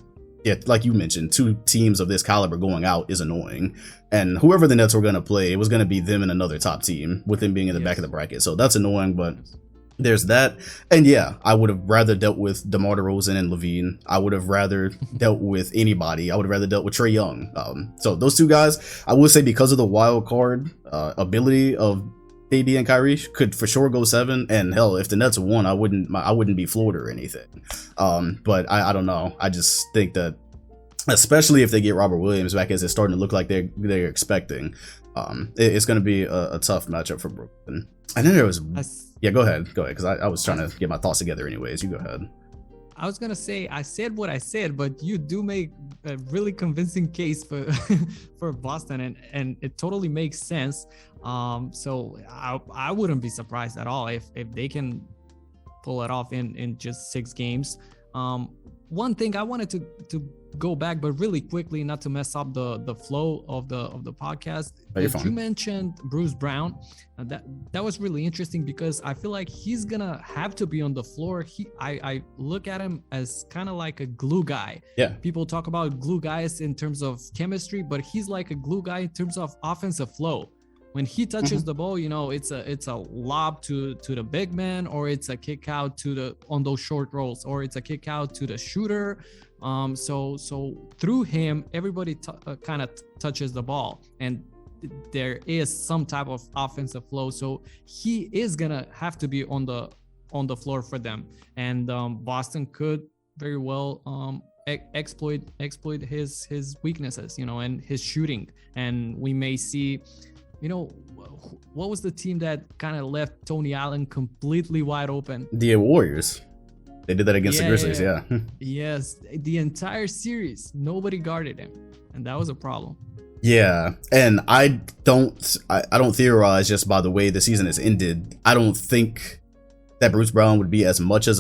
yeah, like you mentioned, 2 teams of this caliber going out is annoying. And whoever the Nets were going to play, it was going to be them and another top team with them being in the back of the bracket. So that's annoying, but there's that. And yeah, I would have rather dealt with DeMar DeRozan and Levine. I would have rather dealt with anybody. I would have rather dealt with Trae Young. So those 2 guys, I would say because of the wild card ability of KD and Kyrie could for sure go 7, and hell, if the Nets won, I wouldn't be floored or anything. But I don't know. I just think that, especially if they get Robert Williams back, as it's starting to look like they're expecting, it's going to be a tough matchup for Brooklyn. And then there was, yeah, go ahead, because I was trying to get my thoughts together anyways. You go ahead. I was gonna say I said what I said, but you do make a really convincing case for for Boston, and it totally makes sense. So I wouldn't be surprised at all if they can pull it off in just 6 games. One thing I wanted to go back, but really quickly, not to mess up the flow of the podcast. You mentioned Bruce Brown. That was really interesting because I feel like he's gonna have to be on the floor. I look at him as kind of like a glue guy. Yeah. People talk about glue guys in terms of chemistry, but he's like a glue guy in terms of offensive flow. When he touches the ball, it's a lob to the big man, or it's a kick out on those short rolls, or it's a kick out to the shooter. So through him, everybody kind of touches the ball, and there is some type of offensive flow. So he is gonna have to be on the floor for them, and Boston could very well exploit his weaknesses, and his shooting, and we may see. What was the team that kind of left Tony Allen completely wide open? The Warriors. They did that against the Grizzlies, yeah. Yes, the entire series, nobody guarded him, and that was a problem. Yeah, and I don't theorize just by the way the season has ended. I don't think that Bruce Brown would be as much of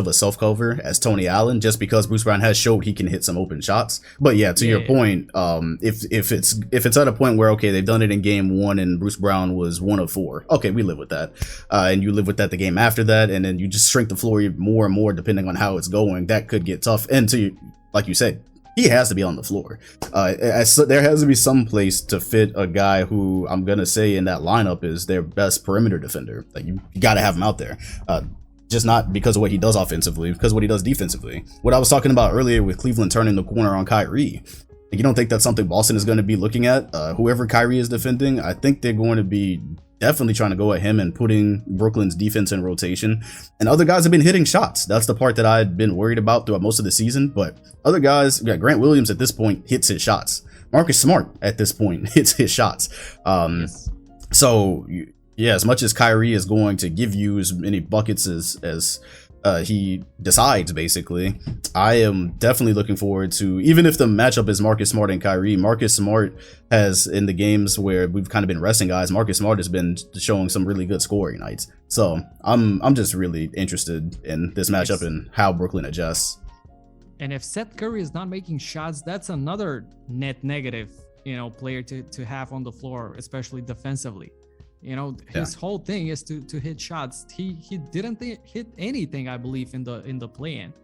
a self-cover as Tony Allen, just because Bruce Brown has showed he can hit some open shots. But yeah, to your point, if it's at a point where, okay, they've done it in game 1 and Bruce Brown was 1 of 4, okay, we live with that. And you live with that the game after that, and then you just shrink the floor more and more depending on how it's going. That could get tough. And like you said, he has to be on the floor. There has to be some place to fit a guy who I'm gonna say in that lineup is their best perimeter defender. Like you got to have him out there, just not because of what he does offensively, because of what he does defensively. What I was talking about earlier with Cleveland turning the corner on Kyrie. You don't think that's something Boston is going to be looking at? Whoever Kyrie is defending, I think they're going to be definitely trying to go at him and putting Brooklyn's defense in rotation. And other guys have been hitting shots. That's the part that I'd been worried about throughout most of the season. But other guys, Grant Williams at this point hits his shots. Marcus Smart at this point hits his shots. Yes. So yeah, as much as Kyrie is going to give you as many buckets as he decides, basically, I am definitely looking forward to, even if the matchup is Marcus Smart and Kyrie, Marcus Smart has, in the games where we've kind of been resting guys, Marcus Smart has been showing some really good scoring nights. So I'm just really interested in this matchup and how Brooklyn adjusts. And if Seth Curry is not making shots, that's another net negative, player to have on the floor, especially defensively. His whole thing is to hit shots. He didn't hit anything, I believe, in the play-in.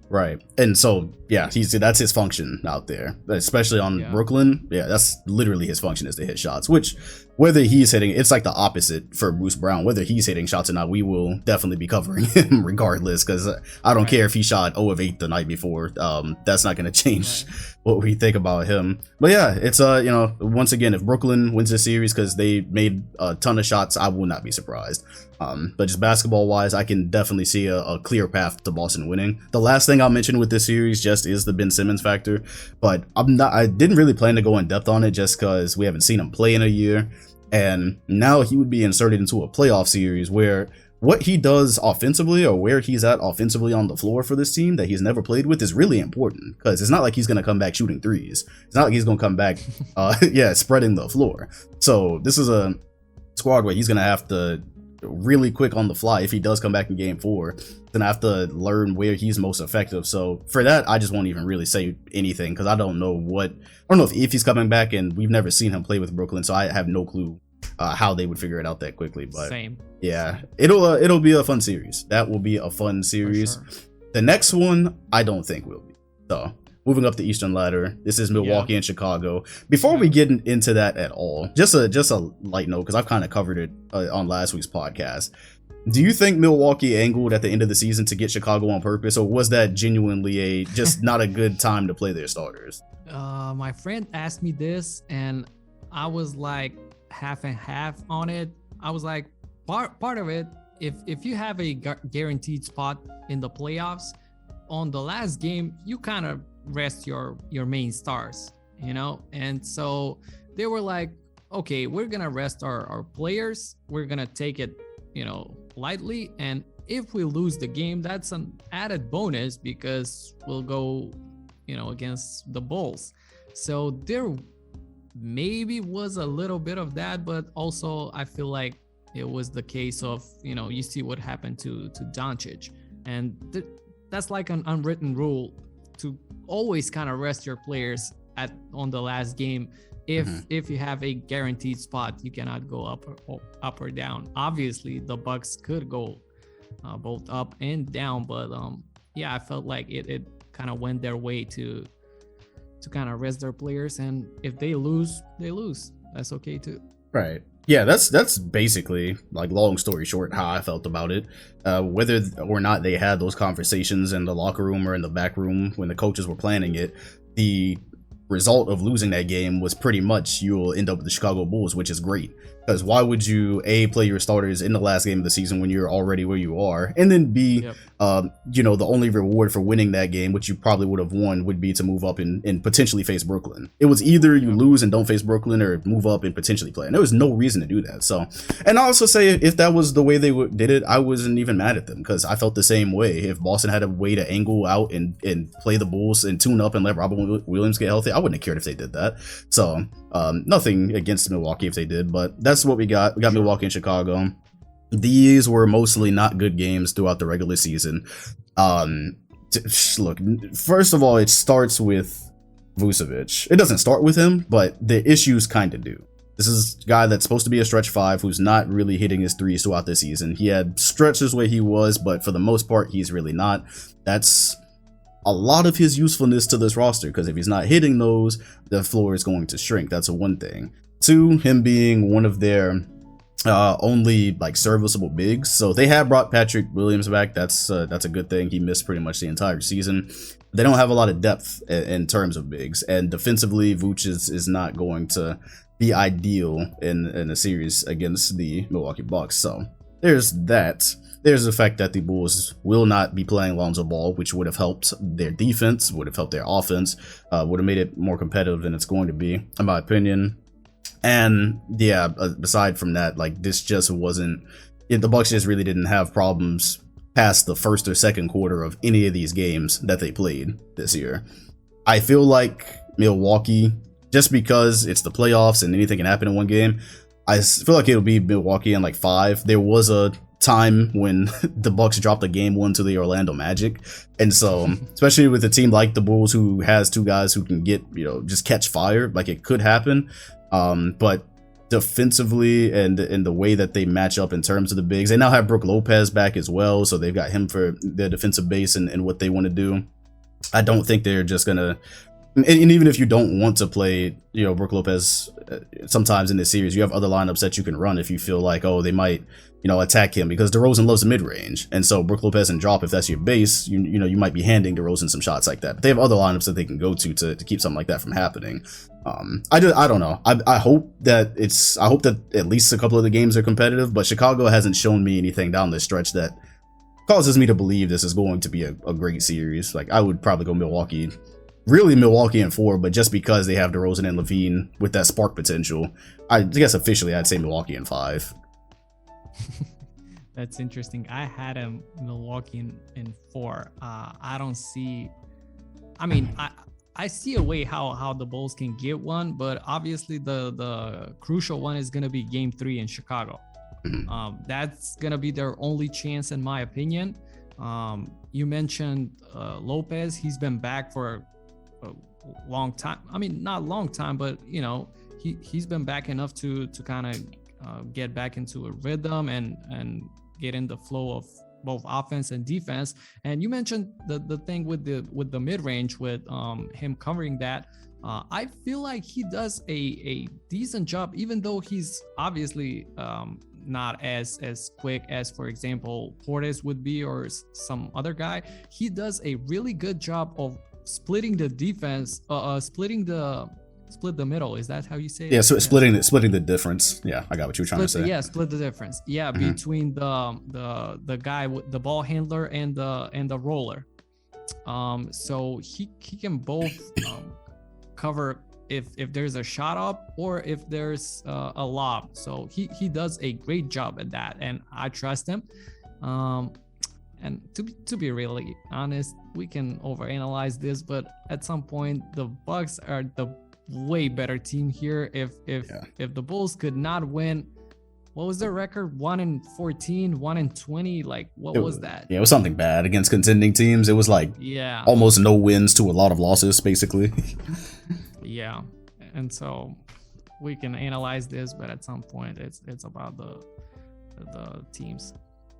Right. And so, yeah, that's his function out there, especially on Brooklyn. Yeah, that's literally his function, is to hit shots, which whether he's hitting, it's like the opposite for Bruce Brown. Whether he's hitting shots or not, we will definitely be covering him regardless, because I don't care if he shot 0 of 8 the night before. That's not going to change what we think about him. But yeah, it's, once again, if Brooklyn wins this series because they made a ton of shots, I will not be surprised. But just basketball wise, I can definitely see a clear path to Boston winning. The last thing I'll mention with this series just is the Ben Simmons factor, but I didn't really plan to go in depth on it just because we haven't seen him play in a year. And now he would be inserted into a playoff series where what he does offensively, or where he's at offensively on the floor for this team that he's never played with, is really important, because it's not like he's going to come back shooting threes. It's not like he's going to come back, spreading the floor. So this is a squad where he's going to have to really quick on the fly. If he does come back in game 4, then I have to learn where he's most effective. So for that, I just won't even really say anything, because I don't know if he's coming back, and we've never seen him play with Brooklyn, so I have no clue how they would figure it out that quickly. But same. It'll be a fun series. That will be a fun series. Sure. The next one, I don't think will be. So moving up the Eastern ladder, this is Milwaukee and Chicago. Before we get into that at all, just a light note, because I've kind of covered it on last week's podcast. Do you think Milwaukee angled at the end of the season to get Chicago on purpose, or was that genuinely just not a good time to play their starters? My friend asked me this, and I was like half and half on it. I was like, part of it, if you have a guaranteed spot in the playoffs, on the last game, you kind of rest your main stars, and so they were like, okay, we're gonna rest our players, we're gonna take it lightly, and if we lose the game, that's an added bonus because we'll go against the Bulls. So there maybe was a little bit of that, but also I feel like it was the case of you see what happened to Doncic, and that's like an unwritten rule to always kind of rest your players on the last game. If you have a guaranteed spot, you cannot go up or down. Obviously, the Bucks could go both up and down, but I felt like it kind of went their way to kind of rest their players, and if they lose, they lose. That's okay too. Right. Yeah, that's basically, like, long story short, how I felt about it. Whether or not they had those conversations in the locker room or in the back room when the coaches were planning it, the result of losing that game was pretty much you'll end up with the Chicago Bulls, which is great. Because why would you play your starters in the last game of the season when you're already where you are, and then the only reward for winning that game, which you probably would have won, would be to move up and potentially face Brooklyn. It was either you lose and don't face Brooklyn, or move up and potentially play, and there was no reason to do that. So, and I also say, if that was the way they did it, I wasn't even mad at them, because I felt the same way. If Boston had a way to angle out and play the Bulls and tune up and let Robert Williams get healthy, I wouldn't have cared if they did that. So nothing against Milwaukee if they did, but that's what we got. We got Milwaukee and Chicago. These were mostly not good games throughout the regular season. Look, first of all, it starts with Vucevic. It doesn't start with him, but the issues kind of do. This is a guy that's supposed to be a stretch 5 who's not really hitting his threes throughout the season. He had stretches where he was, but for the most part, he's really not. That's a lot of his usefulness to this roster, because if he's not hitting those, the floor is going to shrink. That's one thing. 2, him being one of their only like serviceable bigs. So they have brought Patrick Williams back. That's a good thing. He missed pretty much the entire season. They don't have a lot of depth in terms of bigs, and defensively, Vooch is not going to be ideal in a series against the Milwaukee Bucks. So there's that. There's the fact that the Bulls will not be playing Lonzo Ball, which would have helped their defense, would have helped their offense, would have made it more competitive than it's going to be, in my opinion. And yeah, aside from that, like, this just wasn't, the Bucks just really didn't have problems past the first or second quarter of any of these games that they played this year. I feel like Milwaukee, just because it's the playoffs and anything can happen in one game, I feel like it'll be Milwaukee in like 5. There was a time when the Bucks dropped a game 1 to the Orlando Magic, and so especially with a team like the Bulls who has 2 guys who can get, just catch fire, like, it could happen. But defensively and in the way that they match up in terms of the bigs, they now have Brook Lopez back as well, so they've got him for their defensive base and what they want to do. I don't think they're just gonna, and even if you don't want to play, Brook Lopez, sometimes in this series you have other lineups that you can run if you feel like, oh, they might, attack him, because DeRozan loves the mid-range, and so Brook Lopez and drop, if that's your base, you might be handing DeRozan some shots like that. But they have other lineups that they can go to keep something like that from happening. I don't know. I hope that at least a couple of the games are competitive, but Chicago hasn't shown me anything down this stretch that causes me to believe this is going to be a great series. Like, I would probably go Milwaukee in 4, but just because they have DeRozan and LaVine with that spark potential, I guess officially I'd say Milwaukee in 5. That's interesting. I had a Milwaukee in 4. I don't see. I mean, I see a way how the Bulls can get one, but obviously the crucial one is gonna be Game 3 in Chicago. That's gonna be their only chance, in my opinion. You mentioned Lopez. He's been back for a long time. I mean, not long time, but he's been back enough to kind of get back into a rhythm and get in the flow of both offense and defense. And you mentioned the thing with the mid-range, with him covering that. I feel like he does a decent job, even though he's obviously not as quick as, for example, Portis would be, or some other guy. He does a really good job of splitting the defense, split the middle. Is that how you say it? Yeah, so splitting the difference. Yeah, I got what you were trying to say. Yeah, split the difference. Yeah, between the guy with the ball handler and the roller. So he can both cover if there's a shot up or if there's a lob. So he does a great job at that, and I trust him. And to be really honest, we can overanalyze this, but at some point the Bucks are the way better team here. If the Bulls could not win, what was their record? 1-14, 1-20. Like, what was that? Yeah, it was something bad against contending teams. It was like almost no wins to a lot of losses, basically. Yeah, and so we can analyze this, but at some point it's about the teams.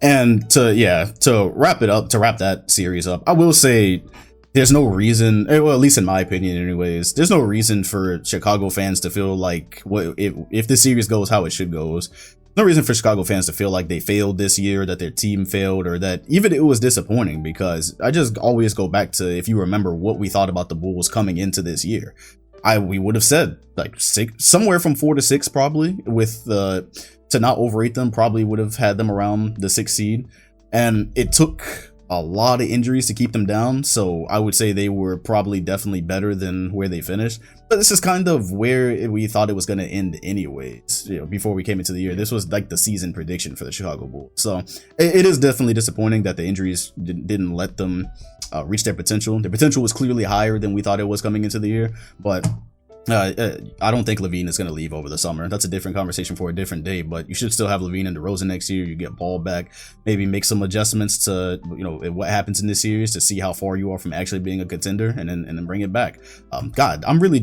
And to wrap that series up, I will say there's no reason, well, at least in my opinion anyways, there's no reason for Chicago fans to feel like, if this series goes how it should go, no reason for Chicago fans to feel like they failed this year, that their team failed, or that even it was disappointing, because I just always go back to, if you remember what we thought about the Bulls coming into this year, we would have said like 6, somewhere from 4 to 6 probably, with to not overrate them, probably would have had them around the 6th seed. And it took a lot of injuries to keep them down, so I would say they were probably definitely better than where they finished. But this is kind of where we thought it was going to end anyways. Before we came into the year, this was like the season prediction for the Chicago Bulls. So it is definitely disappointing that the injuries didn't let them reach their potential. Their potential was clearly higher than we thought it was coming into the year, but I don't think LaVine is going to leave over the summer. That's a different conversation for a different day, but you should still have LaVine and DeRozan next year. You get Ball back, maybe make some adjustments to what happens in this series to see how far you are from actually being a contender, and then bring it back. God, I'm really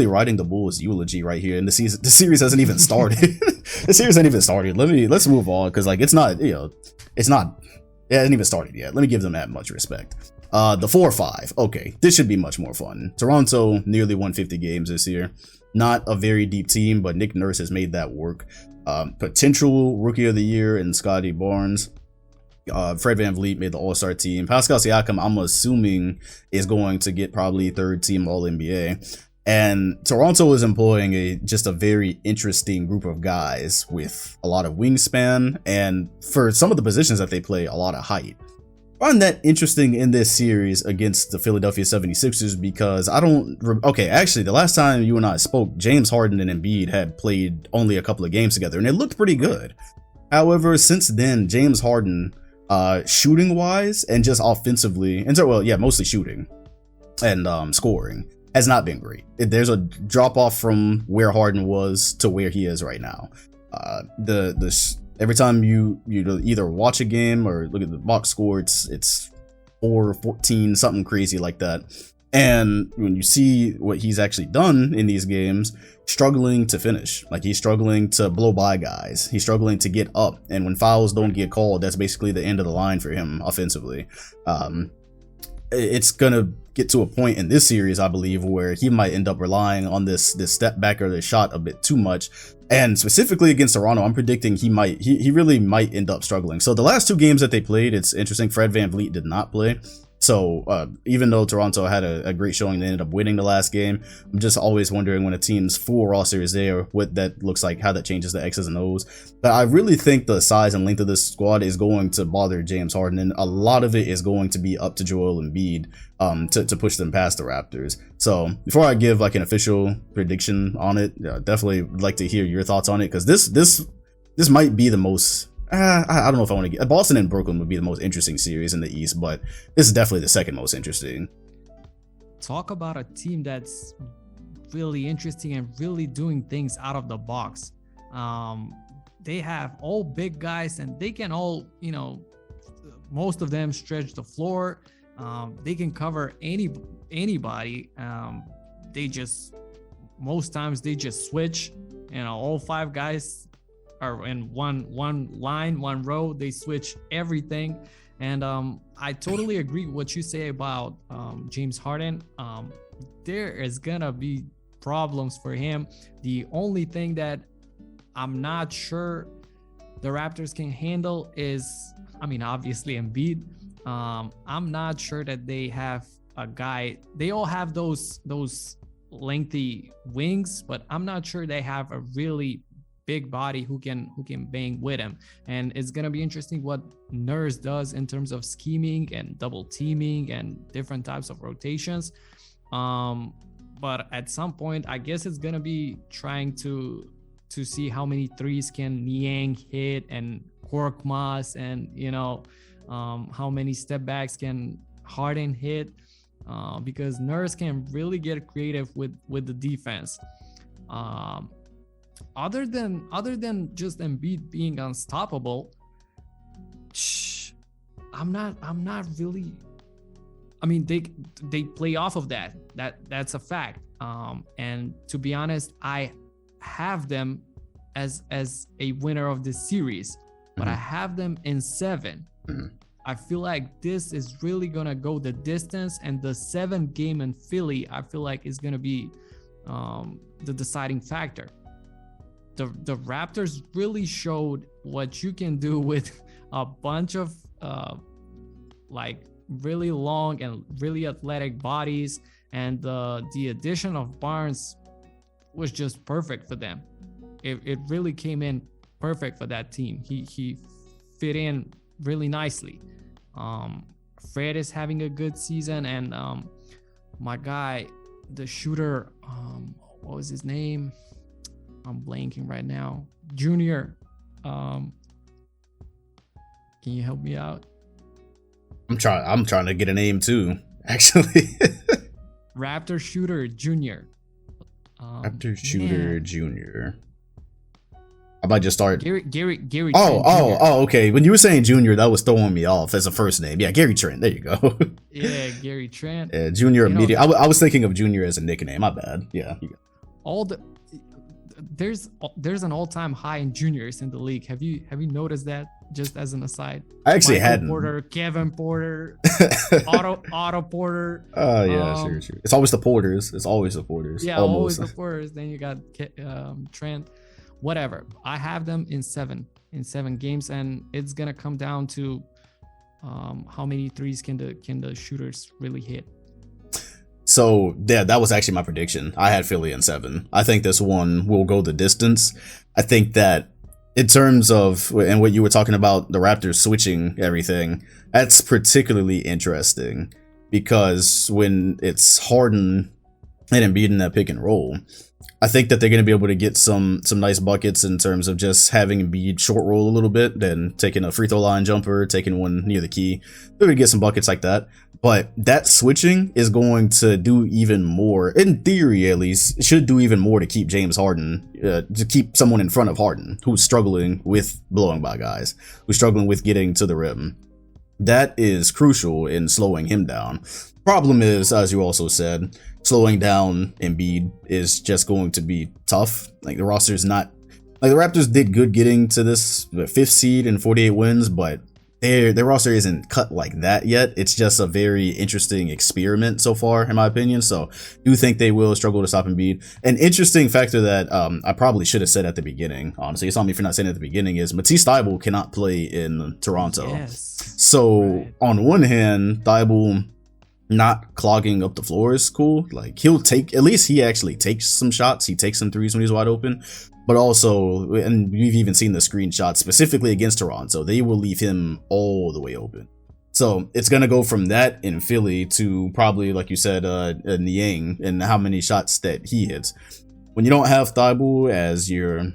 writing the Bulls eulogy right here, and the series hasn't even started. The series hasn't even started. Let's move on, because like it hasn't even started yet. Let me give them that much respect. The 4-5. Okay, this should be much more fun. Toronto nearly won 50 games this year. Not a very deep team, but Nick Nurse has made that work. Potential rookie of the year in Scotty Barnes. Fred VanVleet made the All-Star team. Pascal Siakam, I'm assuming, is going to get probably 3rd team All-NBA. And Toronto is employing just a very interesting group of guys with a lot of wingspan, and for some of the positions that they play, a lot of height. I find that interesting in this series against the Philadelphia 76ers because actually, the last time you and I spoke, James Harden and Embiid had played only a couple of games together, and it looked pretty good. However, since then, James Harden, shooting wise and just offensively, mostly shooting and scoring, has not been great. There's a drop off from where Harden was to where he is right now. Every time you either watch a game or look at the box score, it's 4-14, something crazy like that. And when you see what he's actually done in these games, struggling to finish, like he's struggling to blow by guys, he's struggling to get up, and when fouls don't get called, that's basically the end of the line for him offensively. It's gonna get to a point in this series, I believe, where he might end up relying on this step back or this shot a bit too much. And specifically against Toronto, I'm predicting he really might end up struggling. So the last two games that they played, it's interesting. Fred VanVleet did not play. So even though Toronto had a great showing, they ended up winning the last game. I'm just always wondering when a team's full roster is there, what that looks like, how that changes the X's and O's. But I really think the size and length of this squad is going to bother James Harden, and a lot of it is going to be up to Joel Embiid to push them past the Raptors. So before I give like an official prediction on it, definitely would like to hear your thoughts on it, because this might be the most. I don't know if I want to get Boston and Brooklyn would be the most interesting series in the East, but this is definitely the second most interesting. Talk about a team that's really interesting and really doing things out of the box. They have all big guys, and they can all, most of them stretch the floor. They can cover anybody. Most times they just switch. All five guys are in one line, one row. They switch everything. And I totally agree with what you say about James Harden. There is gonna be problems for him. The only thing that I'm not sure the Raptors can handle is, obviously Embiid. I'm not sure that they have a guy. They all have those lengthy wings, but I'm not sure they have a really big body who can bang with him. And it's gonna be interesting what Nurse does in terms of scheming and double teaming and different types of rotations. But at some point, I guess it's gonna be trying to see how many threes can Niang hit and Korkmaz, and how many step backs can Harden hit, because Nurse can really get creative with the defense. Other than just Embiid being unstoppable, I'm not really. They play off of that. That's a fact. And to be honest, I have them as a winner of this series, but I have them in 7. I feel like this is really gonna go the distance, and the 7th game in Philly, I feel like is gonna be the deciding factor. The Raptors really showed what you can do with a bunch of really long and really athletic bodies, and the addition of Barnes was just perfect for them. It really came in perfect for that team. He fit in really nicely. Fred is having a good season, and my guy, the shooter, what was his name? I'm blanking right now. Junior. Can you help me out? I'm trying to get a name too, actually. Raptor Shooter Junior. Raptor Shooter Junior. I might just start. Gary. Oh, okay. When you were saying Junior, that was throwing me off as a first name. Yeah, Gary Trent. There you go. Yeah, Gary Trent. Yeah, Junior immediate. I was thinking of Junior as a nickname. My bad. Yeah. There's an all-time high in juniors in the league. Have you noticed that? Just as an aside, I actually hadn't. Porter, Kevin Porter, Otto Porter. Oh yeah, sure. It's always the Porters. Yeah, always the Porters. Then you got Trent. Whatever. I have them in 7 games, and it's gonna come down to how many threes can the shooters really hit. So yeah, that was actually my prediction. I had Philly in 7. I think this one will go the distance. I think that in terms of, and what you were talking about, the Raptors switching everything, that's particularly interesting because when it's Harden and Embiid in that pick and roll, I think that they're going to be able to get some nice buckets in terms of just having Embiid short roll a little bit, then taking a free throw line jumper, taking one near the key. They're going to get some buckets like that. But that switching is going to do even more, in theory at least, should do even more to keep James Harden, to keep someone in front of Harden who's struggling with blowing by guys, who's struggling with getting to the rim. That is crucial in slowing him down. Problem is, as you also said, slowing down Embiid is just going to be tough. Like, the roster's not, like, the Raptors did good getting to this 5th seed and 48 wins, but their roster isn't cut like that yet. It's just a very interesting experiment so far, in my opinion. So I do think they will struggle to stop Embiid. An interesting factor that I probably should have said at the beginning, honestly, it's on me for not saying it at the beginning, is Matisse Thybulle cannot play in Toronto. Yes. So Right. on one hand, Thybulle not clogging up the floor is cool. Like, he'll take, at least he actually takes some shots. He takes some threes when he's wide open. But also, and we've even seen the screenshots specifically against Toronto, they will leave him all the way open. So it's going to go from that in Philly to probably, like you said, Niang and how many shots that he hits. When you don't have Thybulle as your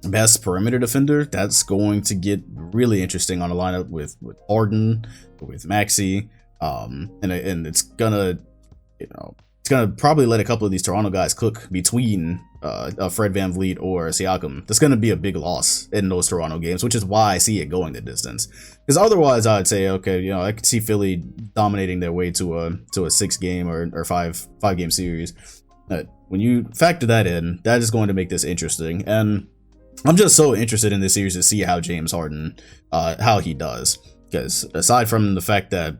best perimeter defender, that's going to get really interesting on a lineup with Harden, with Maxey. And it's gonna, it's gonna probably let a couple of these Toronto guys cook between Fred VanVleet or Siakam. That's gonna be a big loss in those Toronto games, which is why I see it going the distance. Because otherwise, I'd say, okay, I could see Philly dominating their way to a 6-game or 5-game series. When you factor that in, that is going to make this interesting. And I'm just so interested in this series to see how James Harden, how he does. Because aside from the fact that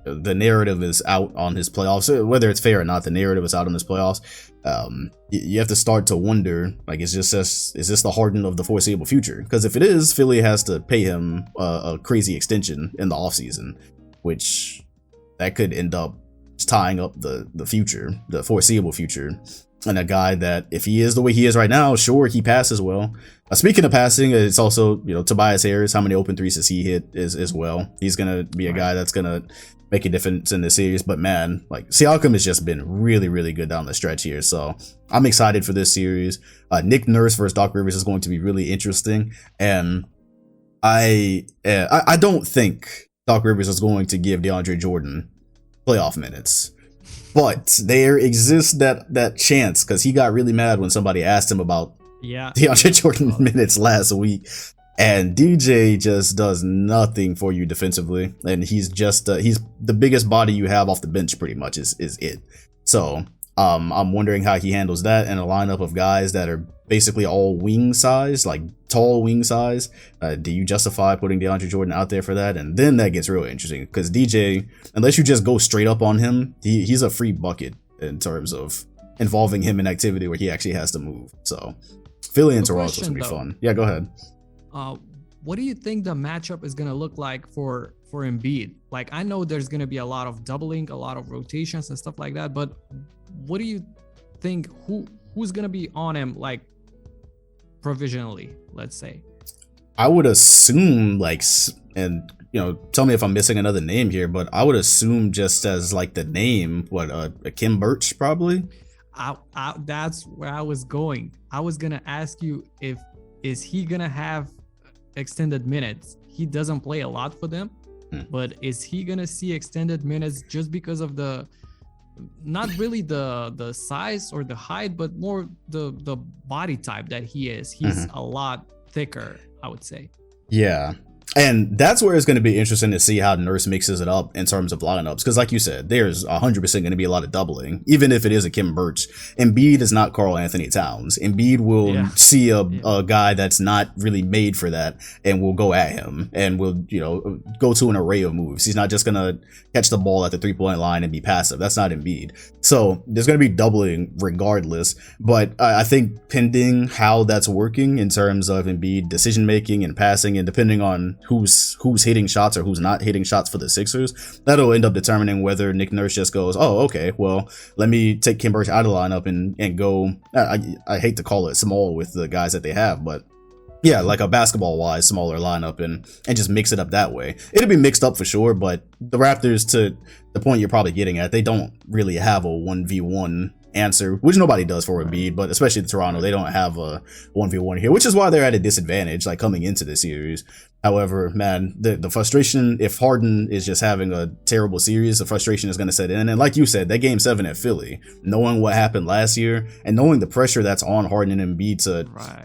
the narrative is out on his playoffs, whether it's fair or not, the narrative is out on his playoffs. You have to start to wonder, like, is this the Harden of the foreseeable future? Because if it is, Philly has to pay him a crazy extension in the offseason, which that could end up tying up the future, the foreseeable future. And a guy that, if he is the way he is right now, sure, he passes well. Speaking of passing, it's also, Tobias Harris, how many open threes does he hit as well? He's going to be a guy that's going to make a difference in the series. But man, like, Siakam has just been really, really good down the stretch here. So I'm excited for this series. Nick Nurse versus Doc Rivers is going to be really interesting. And I don't think Doc Rivers is going to give DeAndre Jordan playoff minutes. But there exists that chance, because he got really mad when somebody asked him about DeAndre Jordan minutes last week. And DJ just does nothing for you defensively. And he's just, he's the biggest body you have off the bench pretty much is it. So I'm wondering how he handles that in a lineup of guys that are basically all wing size, like tall wing size. Do you justify putting DeAndre Jordan out there for that? And then that gets real interesting, because DJ, unless you just go straight up on him, he's a free bucket in terms of involving him in activity where he actually has to move. So Philly and Toronto is going to be fun. Yeah, go ahead. What do you think the matchup is going to look like for Embiid? Like, I know there's going to be a lot of doubling, a lot of rotations and stuff like that, but what do you think, who's going to be on him, like, provisionally, let's say? I would assume, like, and tell me if I'm missing another name here, but I would assume, just as like the name, a Kim Birch probably. That's where I was going. I was gonna ask you, is he gonna have extended minutes? He doesn't play a lot for them, but is he gonna see extended minutes just because of not really the size or the height, but more the body type that he is? He's a lot thicker, I would say. Yeah. And that's where it's going to be interesting to see how Nurse mixes it up in terms of lineups. Because like you said, there's 100% going to be a lot of doubling, even if it is a Kim Birch. Embiid is not Karl Anthony Towns. Embiid will see a guy that's not really made for that and will go at him and will, go to an array of moves. He's not just going to catch the ball at the 3-point line and be passive. That's not Embiid. So there's going to be doubling regardless. But I think pending how that's working in terms of Embiid decision making and passing, and depending on who's hitting shots or who's not hitting shots for the Sixers, that'll end up determining whether Nick Nurse just goes, oh, okay, well, let me take Kim Birch out of the lineup and go, I hate to call it small with the guys that they have, but yeah, like a basketball-wise smaller lineup and just mix it up that way. It'll be mixed up for sure, but the Raptors, to the point you're probably getting at, they don't really have a 1v1 answer, which nobody does for Embiid, but especially Toronto, they don't have a 1v1 here, which is why they're at a disadvantage, like coming into the series. However, man, the frustration, if Harden is just having a terrible series, the frustration is going to set in. And like you said, that game 7 at Philly, knowing what happened last year and knowing the pressure that's on Harden and Embiid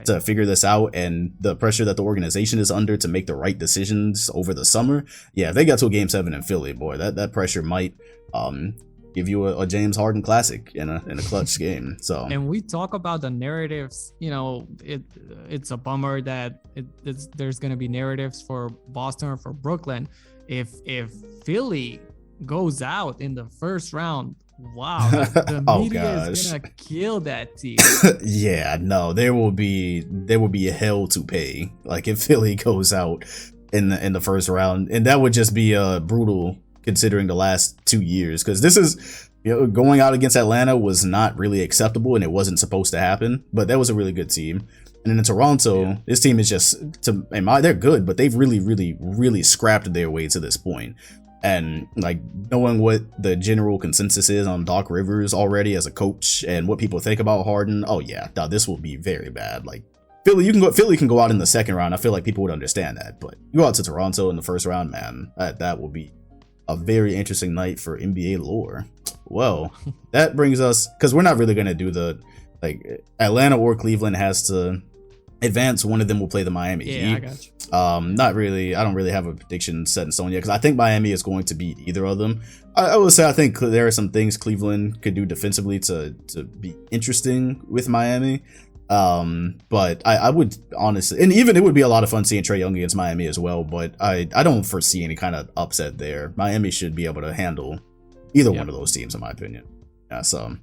to figure this out, and the pressure that the organization is under to make the right decisions over the summer. Yeah, if they got to a game 7 in Philly, boy, that pressure might give you a James Harden classic in a clutch game. So, and we talk about the narratives, you know, it's a bummer that there's going to be narratives for Boston or for Brooklyn. If Philly goes out in the first round, wow, the media is going to kill that team. Yeah, no, there will be hell to pay. Like if Philly goes out in the first round, and that would just be brutal considering the last 2 years, because this is, you know, going out against Atlanta was not really acceptable and it wasn't supposed to happen, but that was a really good team. And then in Toronto, this team is just, they're good, but they've really scrapped their way to this point. And like knowing what the general consensus is on Doc Rivers already as a coach and what people think about Harden, oh yeah, this will be very bad. Like Philly can go out in the second round. I feel like people would understand that, but you go out to Toronto in the first round, man, that will be a very interesting night for NBA lore. Well, that brings us, because we're not really going to do the, like, Atlanta or Cleveland has to advance. One of them will play the Miami Heat. I got you. Not really. I don't really have a prediction set in stone yet, because I think Miami is going to beat either of them. I would say I think there are some things Cleveland could do defensively to be interesting with Miami. But I would honestly, and even it would be a lot of fun seeing Trae Young against Miami as well, but I don't foresee any kind of upset there. Miami should be able to handle either one of those teams, in my opinion. Yeah, so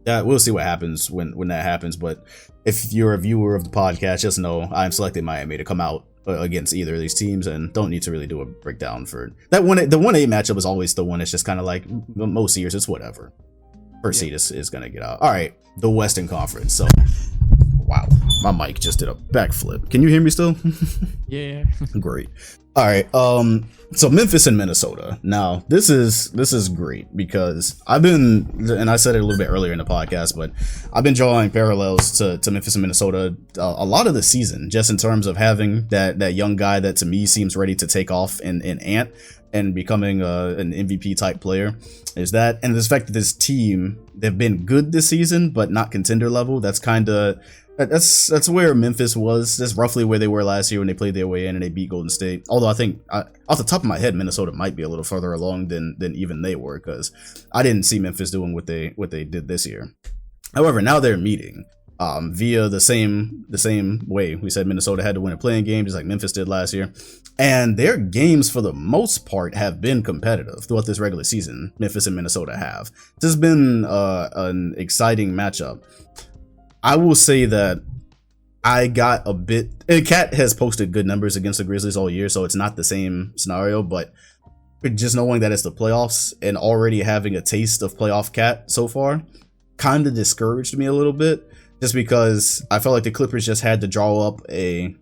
we'll see what happens when that happens. But if you're a viewer of the podcast, just know I'm selecting Miami to come out against either of these teams, and don't need to really do a breakdown for that one. The 1-8 matchup is always the one that's just kind of like most years, it's whatever. First seed is going to get out. All right, the Western Conference. So, wow, my mic just did a backflip. Can you hear me still? Yeah. Great. All right. So Memphis and Minnesota. Now, this is great because I've been, and I said it a little bit earlier in the podcast, but I've been drawing parallels to Memphis and Minnesota a lot of the season, just in terms of having that young guy that to me seems ready to take off in Ant and becoming an MVP type player. Is that, and the fact that this team, they've been good this season, but not contender level. That's that's where Memphis was. That's roughly where they were last year when they played their way in and they beat Golden State. Although I think off the top of my head, Minnesota might be a little further along than even they were, because I didn't see Memphis doing what they did this year. However, now they're meeting via the same way we said Minnesota had to win a playing game, just like Memphis did last year. And their games, for the most part, have been competitive throughout this regular season. Memphis and Minnesota have. This has been an exciting matchup. I will say that I got a bit, and Cat has posted good numbers against the Grizzlies all year, so it's not the same scenario, but just knowing that it's the playoffs and already having a taste of playoff Cat so far kind of discouraged me a little bit, just because I felt like the Clippers just had to draw up a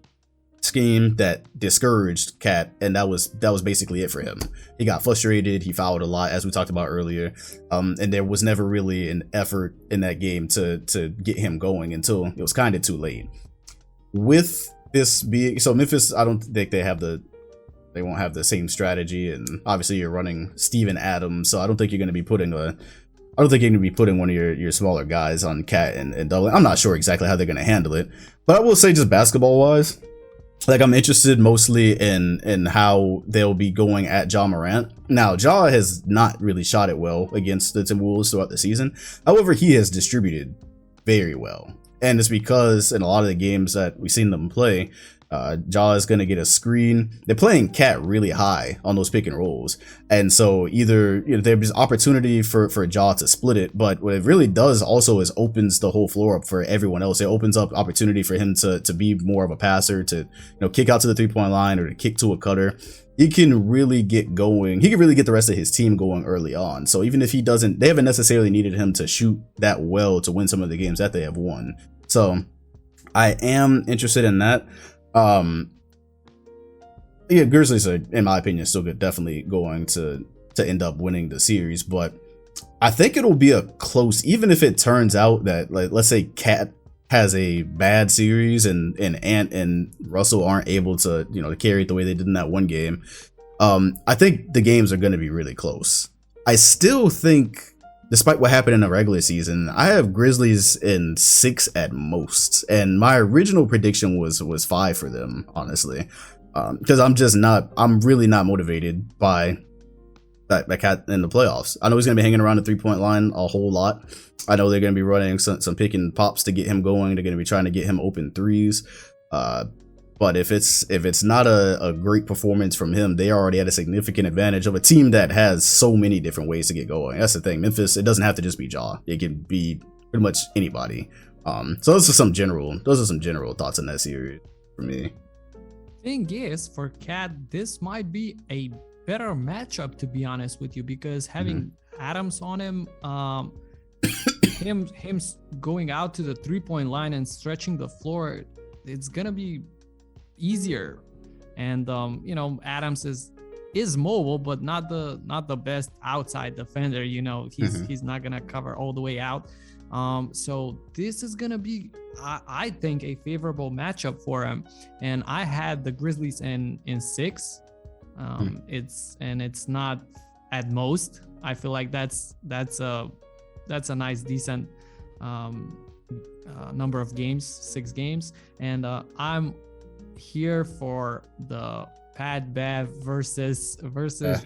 scheme that discouraged Cat, and that was basically it for him. He got frustrated, he fouled a lot, as we talked about earlier, and there was never really an effort in that game to get him going until it was kind of too late. With this being, so Memphis, I don't think they won't have the same strategy, and obviously you're running Steven Adams, so I don't think you're going to be putting one of your smaller guys on Cat and double. I'm not sure exactly how they're going to handle it, but I will say, just basketball wise, like, I'm interested mostly in how they'll be going at Ja Morant. Now, Ja has not really shot it well against the Timberwolves throughout the season. However, he has distributed very well. And it's because in a lot of the games that we've seen them play, Ja is going to get a screen. They're playing Cat really high on those pick and rolls. And so either, there's opportunity for Ja to split it, but what it really does also is opens the whole floor up for everyone else. It opens up opportunity for him to be more of a passer, to kick out to the 3-point line or to kick to a cutter. He can really get going. He can really get the rest of his team going early on. So even if he doesn't, they haven't necessarily needed him to shoot that well to win some of the games that they have won. So I am interested in that. Grizzlies are, in my opinion, still good, definitely going to end up winning the series, but I think it'll be a close, even if it turns out that, like, let's say Cat has a bad series and Ant and Russell aren't able to, to carry it the way they did in that one game. I think the games are going to be really close. I still think, despite what happened in the regular season, I have Grizzlies in 6 at most, and my original prediction was 5 for them, honestly, because I'm really not motivated by that Cat in the playoffs. I know he's gonna be hanging around the 3-point line a whole lot. I know they're gonna be running some pick and pops to get him going. They're gonna be trying to get him open threes. But if it's not a great performance from him, they already had a significant advantage of a team that has so many different ways to get going. That's the thing. Memphis, it doesn't have to just be Ja. It can be pretty much anybody. So those are some general thoughts on that series for me. Thing is, for Cat, this might be a better matchup, to be honest with you, because having Adams on him, him going out to the 3-point line and stretching the floor, it's gonna be easier. And Adams is mobile, but not the best outside defender. He's not gonna cover all the way out. So this is gonna be, I think, a favorable matchup for him. And I had the Grizzlies in 6. It's not at most. I feel like that's a nice decent number of games, 6 games, and I'm here for the Pat Bev versus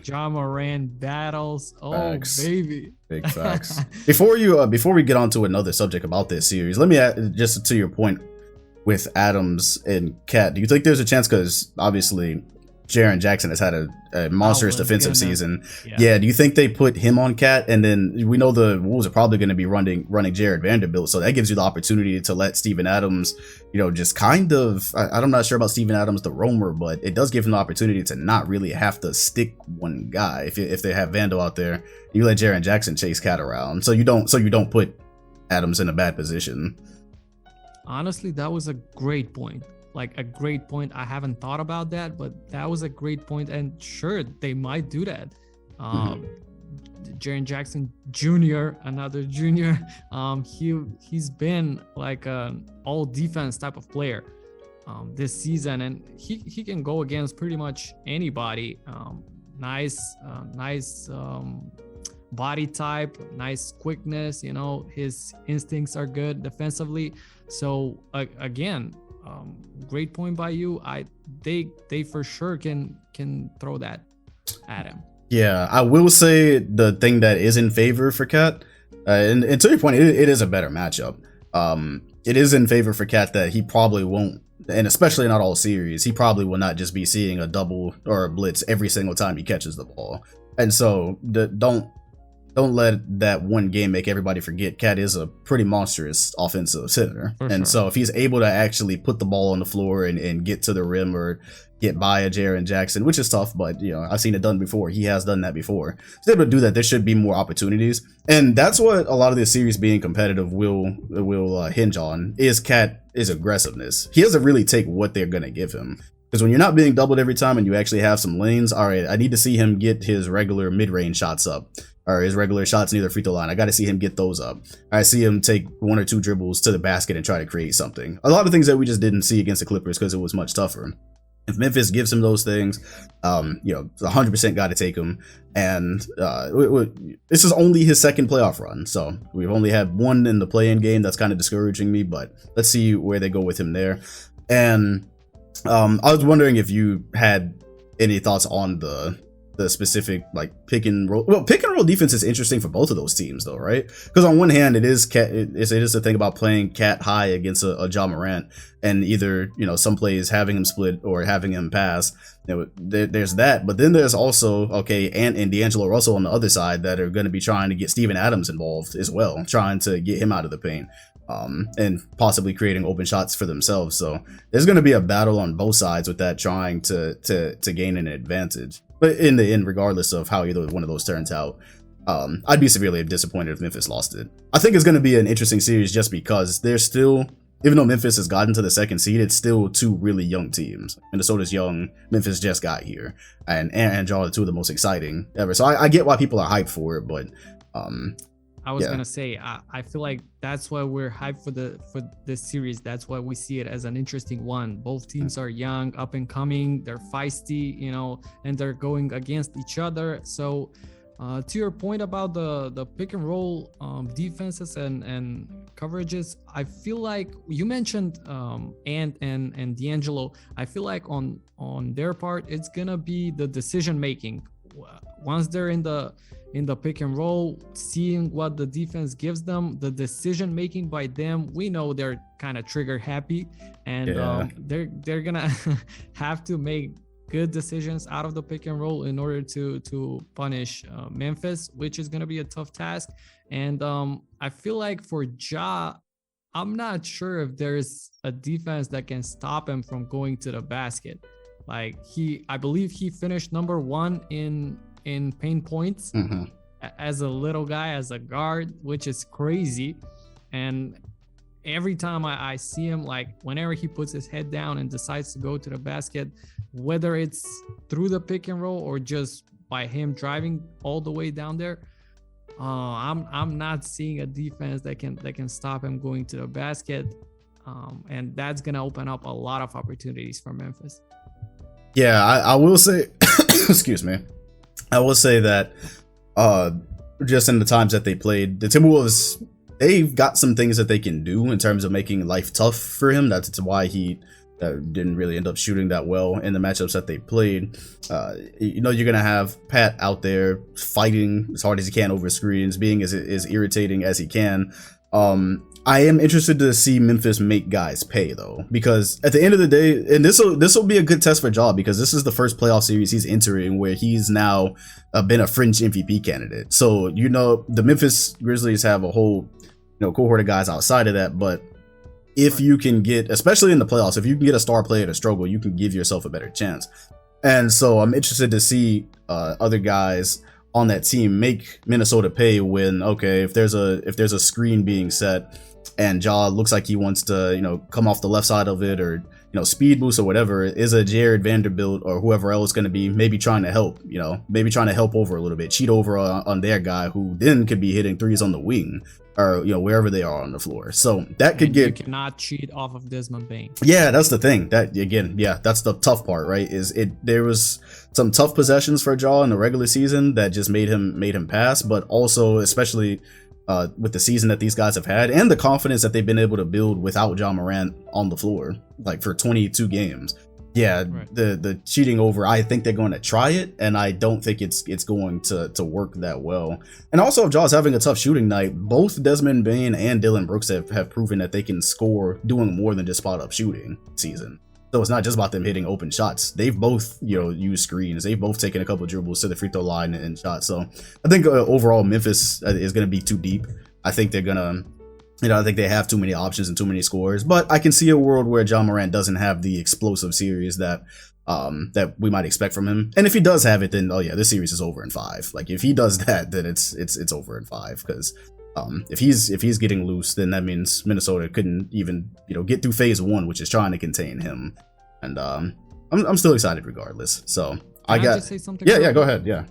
Ja Morant battles. Oh, facts. Baby, big facts. Before we get on to another subject about this series, let me add, just to your point with Adams and Cat, do you think there's a chance, because obviously Jaren Jackson has had a monstrous defensive season. Yeah, do you think they put him on Cat, and then we know the Wolves are probably going to be running Jared Vanderbilt, so that gives you the opportunity to let Steven Adams, just kind of, I'm not sure about Steven Adams the roamer, but it does give him the opportunity to not really have to stick one guy. If they have Vando out there, you let Jaren Jackson chase Cat around, so you don't put Adams in a bad position. Honestly, that was a great point. Like a great point. I haven't thought about that, but that was a great point. And sure, they might do that. Jaren Jackson Jr., another junior, he's been like an all defense type of player this season, and he can go against pretty much anybody. Nice body type, nice quickness. His instincts are good defensively. So again, great point by you. They for sure can throw that at him. Yeah, I will say the thing that is in favor for Cat, and to your point, it is a better matchup. It is in favor for Cat that he probably won't, and especially not all series, he probably will not just be seeing a double or a blitz every single time he catches the ball. And so don't let that one game make everybody forget Cat is a pretty monstrous offensive center. So if he's able to actually put the ball on the floor and get to the rim or get by a Jaren Jackson, which is tough, but I've seen it done before. He has done that before. If he's able to do that, there should be more opportunities. And that's what a lot of this series being competitive will hinge on, is Cat is aggressiveness. He doesn't really take what they're going to give him. Because when you're not being doubled every time and you actually have some lanes, all right, I need to see him get his regular mid-range shots up, or his regular shots near the free throw line. I got to see him get those up. I see him take 1 or 2 dribbles to the basket and try to create something. A lot of things that we just didn't see against the Clippers because it was much tougher. If Memphis gives him those things, 100% got to take him. And this is only his second playoff run, so we've only had 1 in the play-in game. That's kind of discouraging me, but let's see where they go with him there. And I was wondering if you had any thoughts on the the specific like pick and roll. Well, pick and roll defense is interesting for both of those teams, though, right? Because on one hand, it is the thing about playing cat high against a Ja Morant, and either some plays having him split or having him pass. There's that, but then there's also Ant and D'Angelo Russell on the other side that are going to be trying to get Steven Adams involved as well, trying to get him out of the paint. And possibly creating open shots for themselves. So there's going to be a battle on both sides with that, trying to gain an advantage. But in the end, regardless of how either one of those turns out, I'd be severely disappointed if Memphis lost it. I think it's going to be an interesting series just because there's still, even though Memphis has gotten to the second seed, it's still two really young teams. Minnesota's young, Memphis just got here, and Ja are two of the most exciting ever. So I get why people are hyped for it, but I was gonna say, I feel like that's why we're hyped for this series. That's why we see it as an interesting one. Both teams are young, up and coming. They're feisty, and they're going against each other. So, to your point about the pick and roll defenses and coverages, I feel like you mentioned Ant and D'Angelo. I feel like on their part, it's gonna be the decision making. Once they're in the pick and roll, seeing what the defense gives them, the decision making by them, we know they're kind of trigger happy, and they're gonna have to make good decisions out of the pick and roll in order to punish Memphis, which is gonna be a tough task. And I feel like for Ja, I'm not sure if there's a defense that can stop him from going to the basket. Like I believe he finished number 1 in paint points as a little guy, as a guard, which is crazy. And every time I see him, like whenever he puts his head down and decides to go to the basket, whether it's through the pick and roll or just by him driving all the way down there, I'm not seeing a defense that can stop him going to the basket, and that's gonna open up a lot of opportunities for Memphis. Yeah, I will say, excuse me, I will say that just in the times that they played, the Timberwolves, they've got some things that they can do in terms of making life tough for him. That's why he didn't really end up shooting that well in the matchups that they played. You're going to have Pat out there fighting as hard as he can over screens, being as irritating as he can. I am interested to see Memphis make guys pay, though, because at the end of the day, and this will be a good test for Ja, because this is the first playoff series he's entering where he's now been a fringe MVP candidate. So the Memphis Grizzlies have a whole cohort of guys outside of that, but if you can get, especially in the playoffs, if you can get a star player to struggle, you can give yourself a better chance. And so I'm interested to see other guys on that team make Minnesota pay when, if there's a screen being set and Ja looks like he wants to, come off the left side of it, or, speed boost or whatever, is a Jared Vanderbilt or whoever else going to be maybe trying to help, over a little bit, cheat over on their guy, who then could be hitting threes on the wing or, wherever they are on the floor. So that could get... You cannot cheat off of Desmond Bane. Yeah, that's the thing. That, again, that's the tough part, right? There was some tough possessions for Ja in the regular season that just made him pass, but also, especially with the season that these guys have had and the confidence that they've been able to build without Ja Morant on the floor, like for 22 games. Yeah, right. The cheating over, I think they're going to try it, and I don't think it's going to work that well. And also, if Ja's having a tough shooting night, both Desmond Bane and Dylan Brooks have proven that they can score doing more than just spot up shooting season. So it's not just about them hitting open shots. They've both, used screens. They've both taken a couple of dribbles to the free throw line and shots. So I think overall Memphis is going to be too deep. I think they're going to, I think they have too many options and too many scores. But I can see a world where Ja Morant doesn't have the explosive series that we might expect from him. And if he does have it, then this series is over in 5. Like if he does that, then it's over in 5, because if he's getting loose, then that means Minnesota couldn't even get through phase 1, which is trying to contain him. And I'm still excited regardless. So Can I just say something? Yeah, go ahead. Yeah.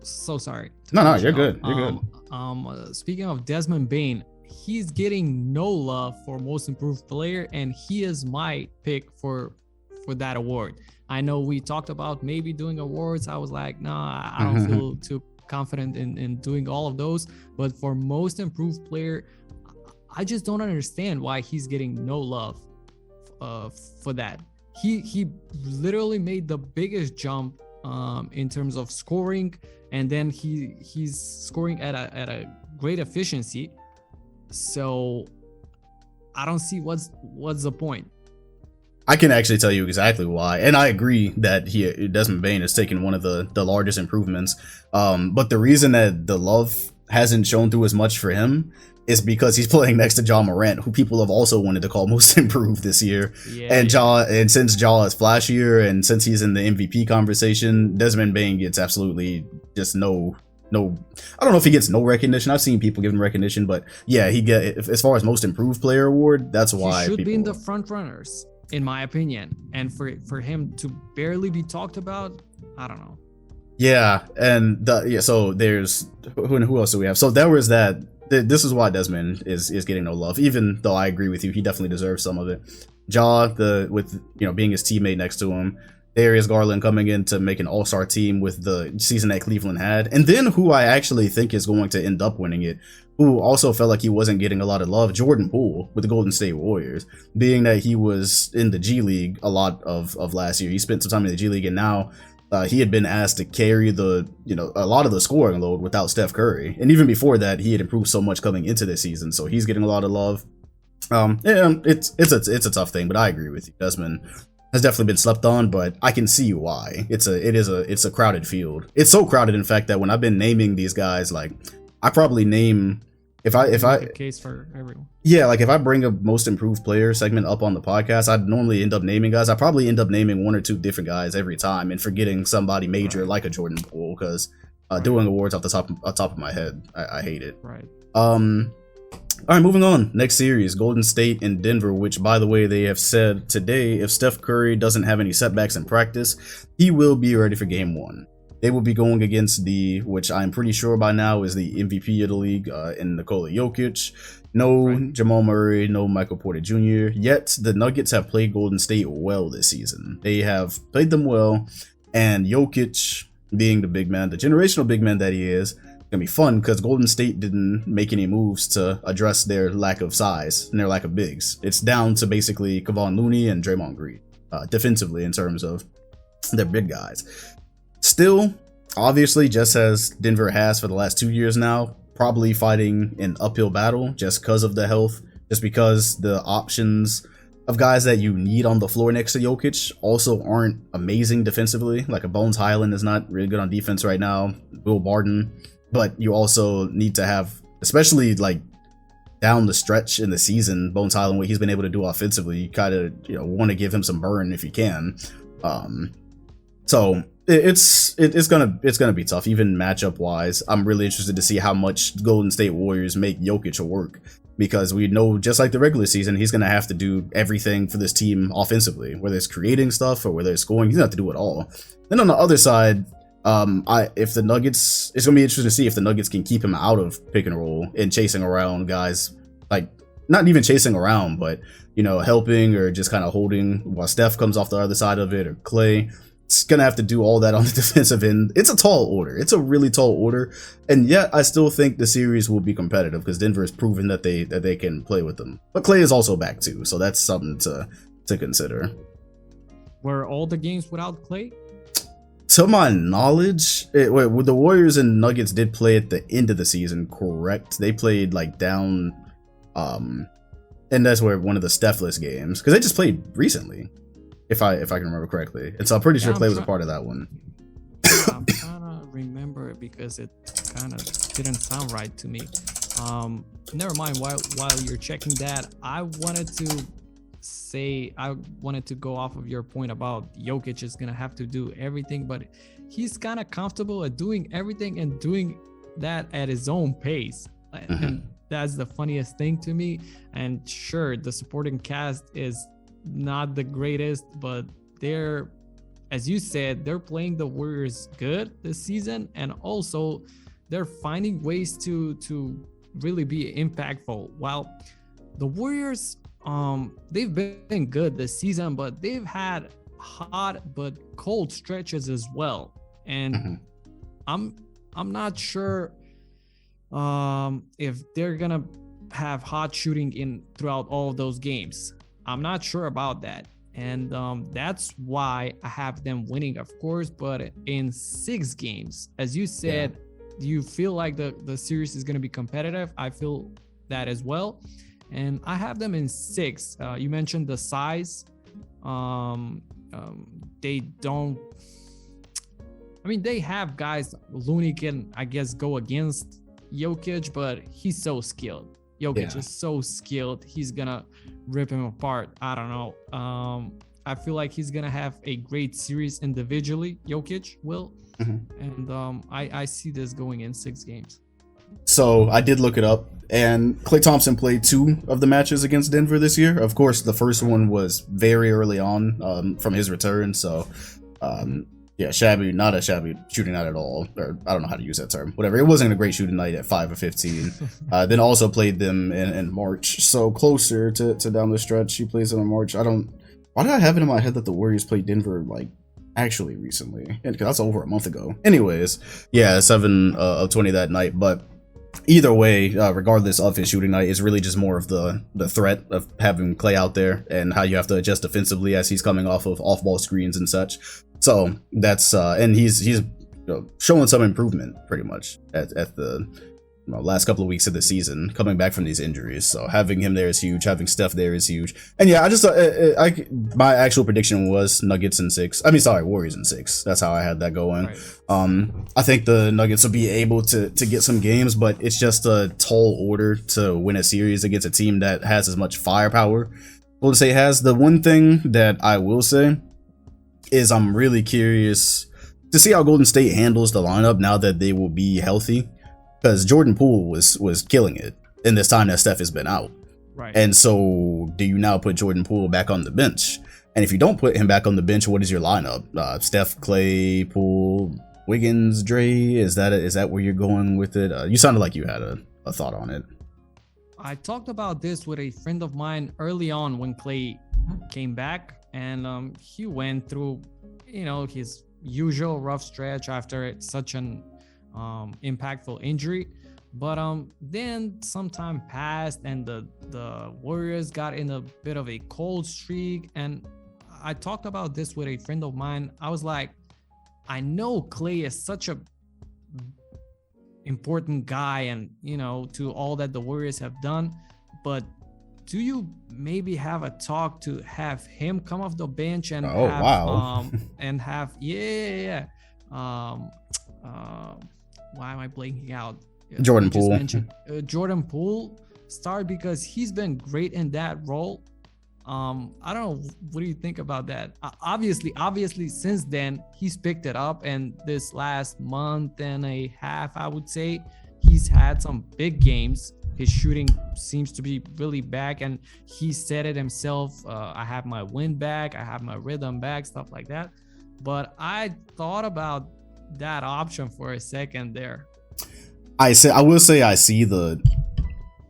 So sorry. No, you're good. You're good. Speaking of Desmond Bane, he's getting no love for most improved player, and he is my pick for that award. I know we talked about maybe doing awards. I was like, nah, I don't feel too confident in doing all of those. But for most improved player, I just don't understand why he's getting no love for that. He literally made the biggest jump in terms of scoring, and then he's scoring at a great efficiency. So I don't see what's the point. I can actually tell you exactly why, and I agree that Desmond Bane has taken one of the largest improvements. But the reason that the love hasn't shown through as much for him is because he's playing next to Ja Morant, who people have also wanted to call most improved this year. And since Ja is flashier, and since he's in the MVP conversation, Desmond Bane gets absolutely just no. I don't know if he gets no recognition. I've seen people give him recognition, but yeah, he as far as most improved player award. That's why he should be in the front runners, in my opinion. And for him to barely be talked about, I don't know. Yeah, and so there's who else do we have? So there was that. This is why Desmond is getting no love, even though I agree with you. He definitely deserves some of it. Ja, with being his teammate next to him. Darius Garland coming in to make an all-star team with the season that Cleveland had. And then who I actually think is going to end up winning it, who also felt like he wasn't getting a lot of love, Jordan Poole with the Golden State Warriors, being that he was in the G League a lot of last year. He spent some time in the G League, and now he had been asked to carry a lot of the scoring load without Steph Curry. And even before that, he had improved so much coming into this season. So he's getting a lot of love. It's a tough thing, but I agree with you. Desmond has definitely been slept on, but I can see why. It's a crowded field. It's so crowded, in fact, that when I've been naming these guys, like I probably name if I a case for everyone. Yeah, like if I bring a most improved player segment up on the podcast, I'd normally end up naming guys. I probably end up naming one or two different guys every time and forgetting somebody major like a Jordan Poole, because doing awards off the top of my head, I hate it. Right. All right, moving on. Next series, Golden State and Denver, which, by the way, they have said today, if Steph Curry doesn't have any setbacks in practice, he will be ready for game 1. They will be going against which I'm pretty sure by now is the MVP of the league, in Nikola Jokic. No Jamal Murray, no Michael Porter Jr. Yet, the Nuggets have played Golden State well this season. They have played them well, and Jokic, being the big man, the generational big man that he is, gonna be fun because Golden State didn't make any moves to address their lack of size and their lack of bigs. It's down to basically Kevon Looney and Draymond Green defensively in terms of their big guys. Still, obviously, just as Denver has for the last 2 years now, probably fighting an uphill battle just because of the health, just because the options of guys that you need on the floor next to Jokic also aren't amazing defensively. Like a Bones Highland is not really good on defense right now. Will Barton. But you also need to have, especially like down the stretch in the season, Bones Highland, what he's been able to do offensively, you kind of want to give him some burn if you can. So it's gonna be tough, even matchup wise. I'm really interested to see how much Golden State Warriors make Jokic work, because we know, just like the regular season, he's gonna have to do everything for this team offensively, whether it's creating stuff or whether it's scoring. He's gonna have to do it all. Then on the other side, if the Nuggets, it's gonna be interesting to see if the Nuggets can keep him out of pick and roll and chasing around guys, like not even chasing around, but helping or just kind of holding while Steph comes off the other side of it, or Clay. It's gonna have to do all that on the defensive end. It's a tall order. It's a really tall order, and yet I still think the series will be competitive because Denver has proven that they can play with them. But Clay is also back too, so that's something to consider. Were all the games without Clay? To my knowledge, the Warriors and Nuggets did play at the end of the season, correct? They played like down, and that's where one of the Stephless games, because they just played recently, if I can remember correctly. And so I'm pretty sure Clay was a part of that one. I'm trying to remember it because it kind of didn't sound right to me. Never mind. While you're checking that, I wanted to go off of your point about Jokic is gonna have to do everything, but he's kind of comfortable at doing everything and doing that at his own pace. And that's the funniest thing to me. And sure, the supporting cast is not the greatest, but they're, as you said, they're playing the Warriors good this season, and also they're finding ways to really be impactful. While the Warriors, they've been good this season, but they've had hot but cold stretches as well. And I'm not sure if they're gonna have hot shooting throughout all of those games. I'm not sure about that. And that's why I have them winning, of course, but in 6 games. As you said, do you feel like the series is going to be competitive? I feel that as well. And I have them in 6. You mentioned the size. They don't. I mean, they have guys. Looney can, I guess, go against Jokic, but he's so skilled. Jokic is so skilled. He's gonna rip him apart. I don't know. I feel like he's gonna have a great series individually. Jokic will, and I see this going in 6 games. So I did look it up, and Klay Thompson played 2 of the matches against Denver this year. Of course, the first one was very early on from his return. So, shabby, not a shabby shooting night at all. Or I don't know how to use that term. Whatever. It wasn't a great shooting night at 5 of 15. Then also played them in March. So closer to down the stretch. He plays them in March. Why did I have it in my head that the Warriors played Denver like actually recently? Because that's over a month ago. Anyways, 7 of 20 that night. But either way, regardless of his shooting night, it's really just more of the threat of having Klay out there and how you have to adjust defensively as he's coming off of off-ball screens and such. So that's and he's showing some improvement pretty much at the last couple of weeks of the season, coming back from these injuries. So having him there is huge. Having Steph there is huge. And I just my actual prediction was Nuggets in 6. Warriors in 6. That's how I had that going. Right. I think the Nuggets will be able to get some games, but it's just a tall order to win a series against a team that has as much firepower Golden State has. The one thing that I will say is I'm really curious to see how Golden State handles the lineup now that they will be healthy. Because Jordan Poole was killing it in this time that Steph has been out. Right. And so do you now put Jordan Poole back on the bench? And if you don't put him back on the bench, what is your lineup? Steph, Klay, Poole, Wiggins, Dre? Is that where you're going with it? You sounded like you had a thought on it. I talked about this with a friend of mine early on when Klay came back, and he went through, his usual rough stretch after such an impactful injury, but then some time passed and the Warriors got in a bit of a cold streak, and I talked about this with a friend of mine. I was like, I know Klay is such a important guy and to all that the Warriors have done, but do you maybe have a talk to have him come off the bench and why am I blanking out? Jordan Poole. Jordan Poole start, because he's been great in that role. I don't know. What do you think about that? Obviously, since then he's picked it up, and this last month and a half, I would say, he's had some big games. His shooting seems to be really back, and he said it himself. I have my wind back. I have my rhythm back, stuff like that. But I thought about that option for a second there. I will say I see the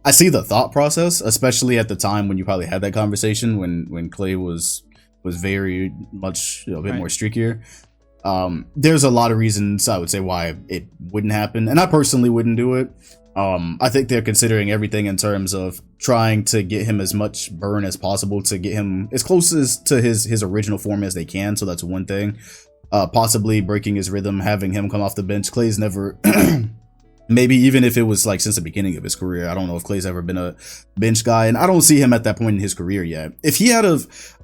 thought process, especially at the time when you probably had that conversation when Klay was very much a bit more streakier. There's a lot of reasons I would say why it wouldn't happen, and I personally wouldn't do it. I think they're considering everything in terms of trying to get him as much burn as possible to get him as close to his original form as they can. So that's one thing. Possibly breaking his rhythm, having him come off the bench. Klay's never, maybe even if it was like since the beginning of his career, I don't know if Klay's ever been a bench guy, and I don't see him at that point in his career yet. If he had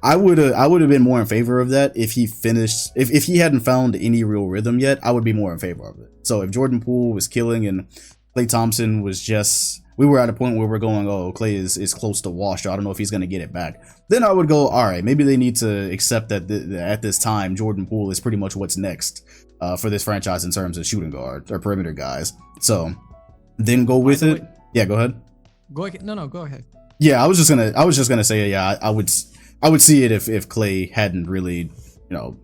I would have been more in favor of that if he finished, if he hadn't found any real rhythm yet, I would be more in favor of it. So if Jordan Poole was killing and Klay Thompson was just, we were at a point where we're going, oh, Klay is close to washed. I don't know if he's going to get it back. Then I would go, all right, maybe they need to accept that at this time, Jordan Poole is pretty much what's next for this franchise in terms of shooting guard or perimeter guys. So then go with it. Yeah, go ahead. Go ahead. No, go ahead. Yeah, I was just gonna say, yeah, I would see it if Klay hadn't really,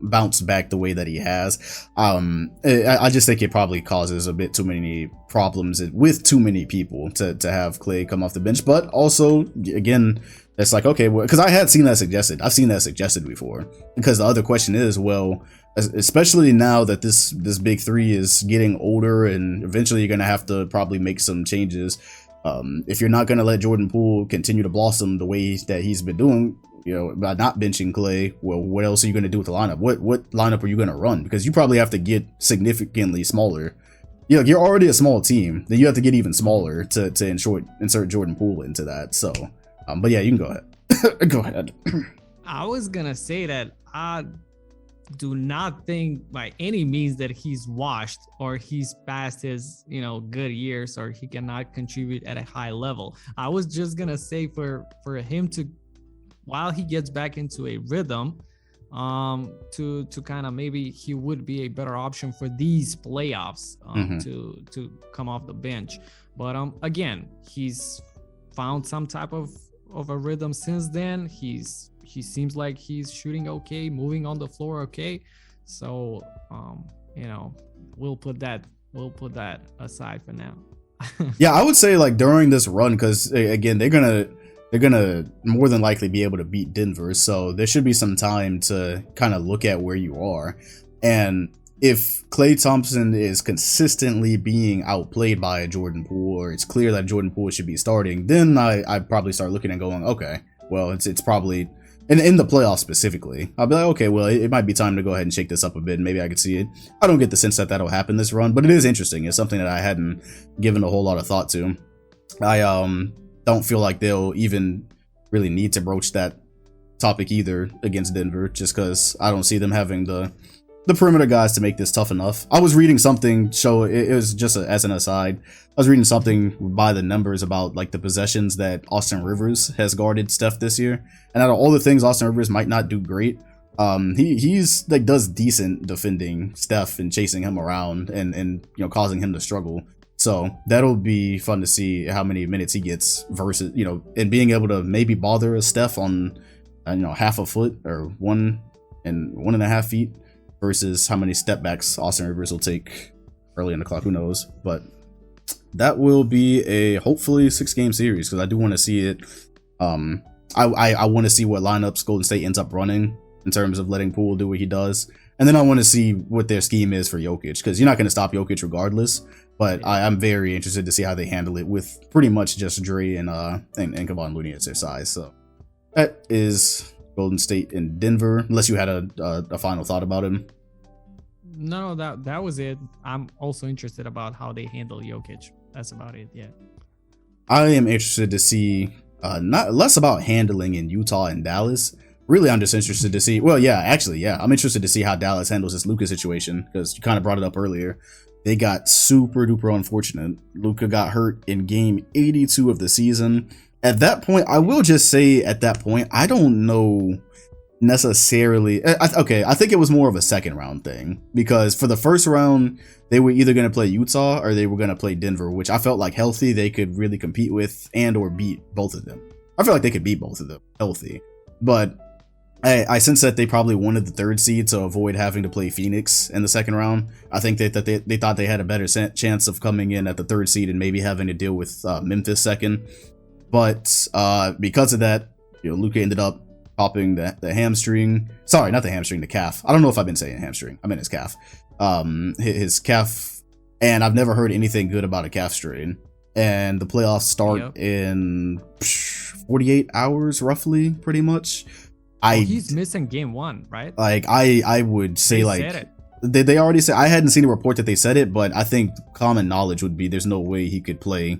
bounced back the way that he has. I just think it probably causes a bit too many problems with too many people to have Klay come off the bench. But also, again, it's like, okay, well, because I had seen that suggested. I've seen that suggested before. Because the other question is, well, especially now that this big three is getting older and eventually you're gonna have to probably make some changes. If you're not going to let Jordan Poole continue to blossom the way that he's been doing, by not benching Clay, well, what else are you going to do with the lineup? What lineup are you going to run? Because you probably have to get significantly smaller. You're already a small team. Then you have to get even smaller to insert Jordan Poole into that. So, but yeah, you can go ahead. Go ahead. I was gonna say that I do not think by any means that he's washed or he's past his, good years, or he cannot contribute at a high level. I was just gonna say for him to, while he gets back into a rhythm, to kind of, maybe he would be a better option for these playoffs, to come off the bench. But again, he's found some type of a rhythm since then. He seems like he's shooting okay, moving on the floor okay. So we'll put that aside for now. Yeah, I would say like during this run, because again, they're gonna more than likely be able to beat Denver, so there should be some time to kind of look at where you are. And if Klay Thompson is consistently being outplayed by a Jordan Poole, or it's clear that Jordan Poole should be starting, then I'd probably start looking and going, okay, well, it's probably in the playoffs specifically. I'll be like, okay, well, it might be time to go ahead and shake this up a bit. And maybe I could see it. I don't get the sense that that'll happen this run, but it is interesting. It's something that I hadn't given a whole lot of thought to. I don't feel like they'll even really need to broach that topic either against Denver, just because I don't see them having the perimeter guys to make this tough enough. I was reading something, it was just as an aside, I was reading something by the numbers about like the possessions that Austin Rivers has guarded Steph this year, and out of all the things Austin Rivers might not do great, he's like does decent defending Steph and chasing him around and causing him to struggle. So that'll be fun to see how many minutes he gets versus and being able to maybe bother a Steph on half a foot or 1.5 feet versus how many step backs Austin Rivers will take early in the clock. Who knows? But that will be a hopefully 6-game series, because I do want to see it. I want to see what lineups Golden State ends up running in terms of letting Poole do what he does, and then I want to see what their scheme is for Jokic, because you're not going to stop Jokic regardless. But I'm very interested to see how they handle it with pretty much just Dre and Kevon Looney at their size. So that is Golden State and Denver, unless you had a final thought about him. No, that was it. I'm also interested about how they handle Jokic. That's about it. Yeah. I am interested to see not less about handling in Utah and Dallas. Really, I'm just interested to see. Well, I'm interested to see how Dallas handles this Luka situation, because you kind of brought it up earlier. They got super duper unfortunate. Luka got hurt in game 82 of the season. At that point, I will just say I don't know necessarily. I think it was more of a second round thing, because for the first round, they were either going to play Utah or they were going to play Denver, which I felt like healthy they could really compete with and or beat both of them. I feel like they could beat both of them healthy, but I sense that they probably wanted the third seed to avoid having to play Phoenix in the second round. I think that they thought they had a better chance of coming in at the third seed and maybe having to deal with Memphis second. But because of that, Luka ended up popping the hamstring. Sorry, not the hamstring, the calf. I don't know if I've been saying hamstring. I meant his calf. His calf, and I've never heard anything good about a calf strain. And the playoffs start in 48 hours, roughly, pretty much. He's missing game 1, right? Like I would say, they already said. I hadn't seen a report that they said it, but I think common knowledge would be there's no way he could play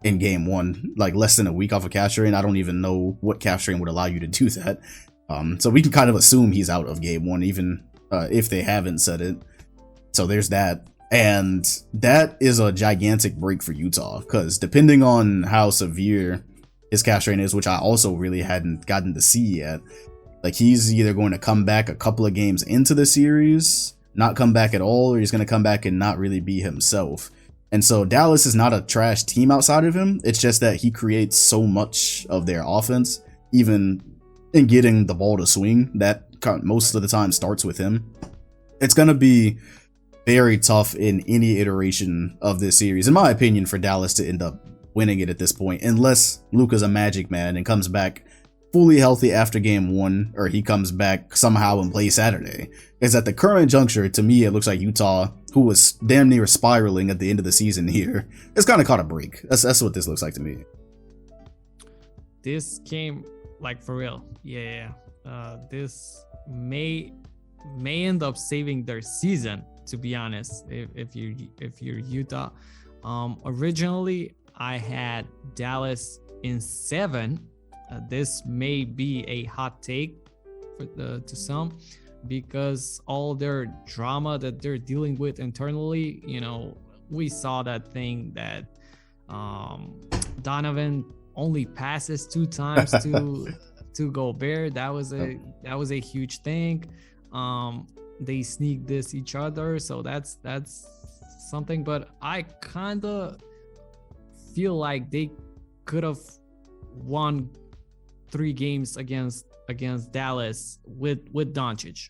in game 1, like less than a week off a calf strain. I don't even know what calf strain would allow you to do that. So we can kind of assume he's out of game 1, even if they haven't said it. So there's that. And that is a gigantic break for Utah, because depending on how severe his calf strain is, which I also really hadn't gotten to see yet, like he's either going to come back a couple of games into the series, not come back at all, or he's going to come back and not really be himself. And so Dallas is not a trash team outside of him. It's just that he creates so much of their offense, even in getting the ball to swing, that most of the time starts with him. It's going to be very tough in any iteration of this series, in my opinion, for Dallas to end up winning it at this point, unless Luka's a magic man and comes back fully healthy after game 1, or he comes back somehow and plays Saturday. Is at the current juncture, to me, it looks like Utah, who was damn near spiraling at the end of the season here, has kind of caught a break. That's what this looks like to me. This came like for real. Yeah. This may end up saving their season, to be honest, if you're Utah. Originally I had Dallas in 7. This may be a hot take to some, because all their drama that they're dealing with internally, we saw that thing that Donovan only passes 2 times to Gobert. That was a huge thing. They sneak this each other, so that's something. But I kind of feel like they could have won 3 games against Dallas with Doncic.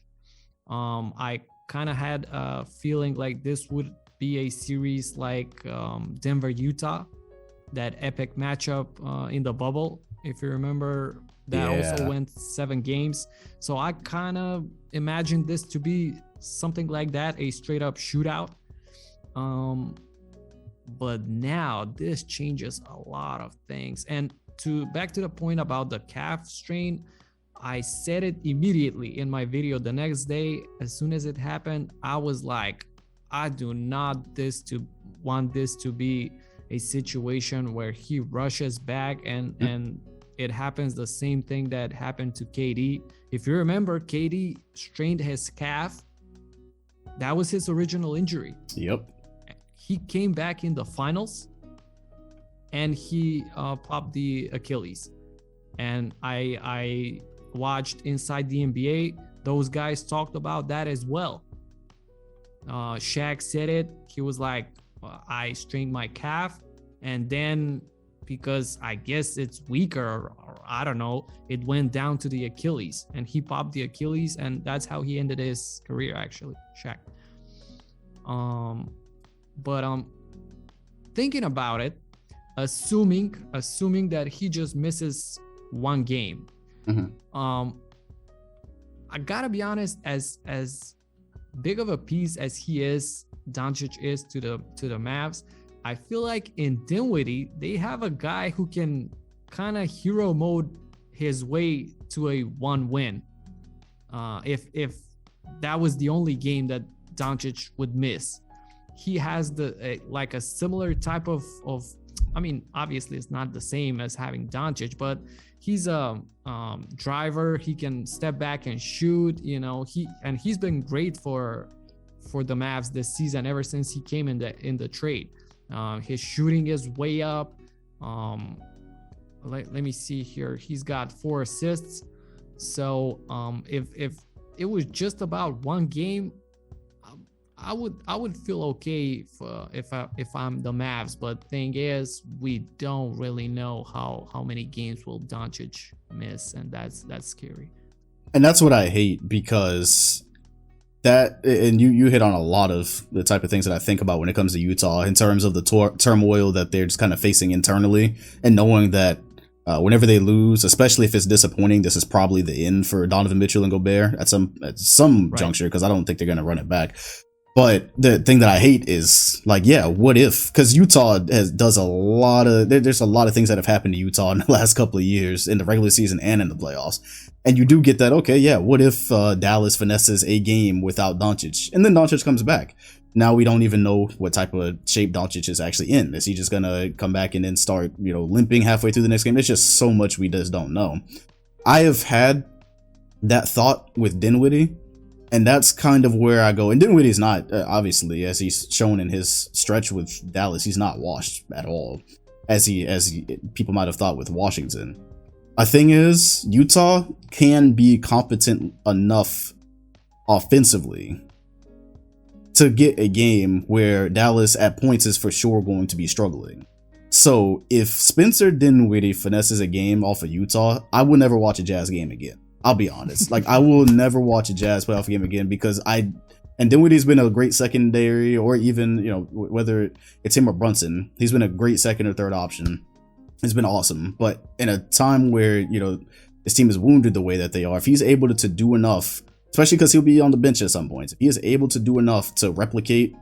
I kind of had a feeling like this would be a series like Denver Utah, that epic matchup in the bubble, if you remember. That also went 7 games. So I kind of imagined this to be something like that, a straight up shootout. But now this changes a lot of things. And back to the point about the calf strain, I said it immediately in my video the next day. As soon as it happened, I was like, I do not want this to be a situation where he rushes back and it happens the same thing that happened to KD. If you remember, KD strained his calf. That was his original injury. Yep. He came back in the finals and he popped the Achilles. And I watched Inside the NBA. Those guys talked about that as well. Shaq said it. He was like, I strained my calf, and then because I guess it's weaker, or I don't know, it went down to the Achilles, and he popped the Achilles, and that's how he ended his career, actually, Shaq. But thinking about it, assuming that he just misses 1 game, I gotta be honest, as big of a piece as Doncic is to the Mavs, I feel like in Dinwiddie, they have a guy who can kind of hero mode his way to a 1 win. If that was the only game that Doncic would miss, he has like a similar type of. I mean, obviously it's not the same as having Doncic, but he's a driver. He can step back and shoot. He's been great for the Mavs this season ever since he came in the trade. His shooting is way up. Let me see here. He's got 4 assists. So if it was just about 1 game, I would feel okay if I'm the Mavs. But thing is, we don't really know how many games will Doncic miss, and that's scary. And that's what I hate, because that, and you hit on a lot of the type of things that I think about when it comes to Utah in terms of the turmoil that they're just kind of facing internally, and knowing that whenever they lose, especially if it's disappointing, this is probably the end for Donovan Mitchell and Gobert at some right. juncture, because I don't think they're going to run it back. But the thing that I hate is, like, what if? Because Utah does a lot of, there's a lot of things that have happened to Utah in the last couple of years in the regular season and in the playoffs. And you do get that, what if Dallas finesses a game without Doncic? And then Doncic comes back. Now we don't even know what type of shape Doncic is actually in. Is he just going to come back and then start, limping halfway through the next game? There's just so much we just don't know. I have had that thought with Dinwiddie. And that's kind of where I go. And Dinwiddie's not, obviously, as he's shown in his stretch with Dallas, he's not washed at all, as people might have thought with Washington. A thing is, Utah can be competent enough offensively to get a game where Dallas at points is for sure going to be struggling. So if Spencer Dinwiddie finesses a game off of Utah, I will never watch a Jazz game again. I'll be honest. Like, I will never watch a Jazz playoff game again, because and Dinwiddie's been a great secondary, or even, whether it's him or Brunson, he's been a great second or third option. It's been awesome. But in a time where, this team is wounded the way that they are, if he's able to do enough, especially because he'll be on the bench at some points, if he is able to do enough to replicate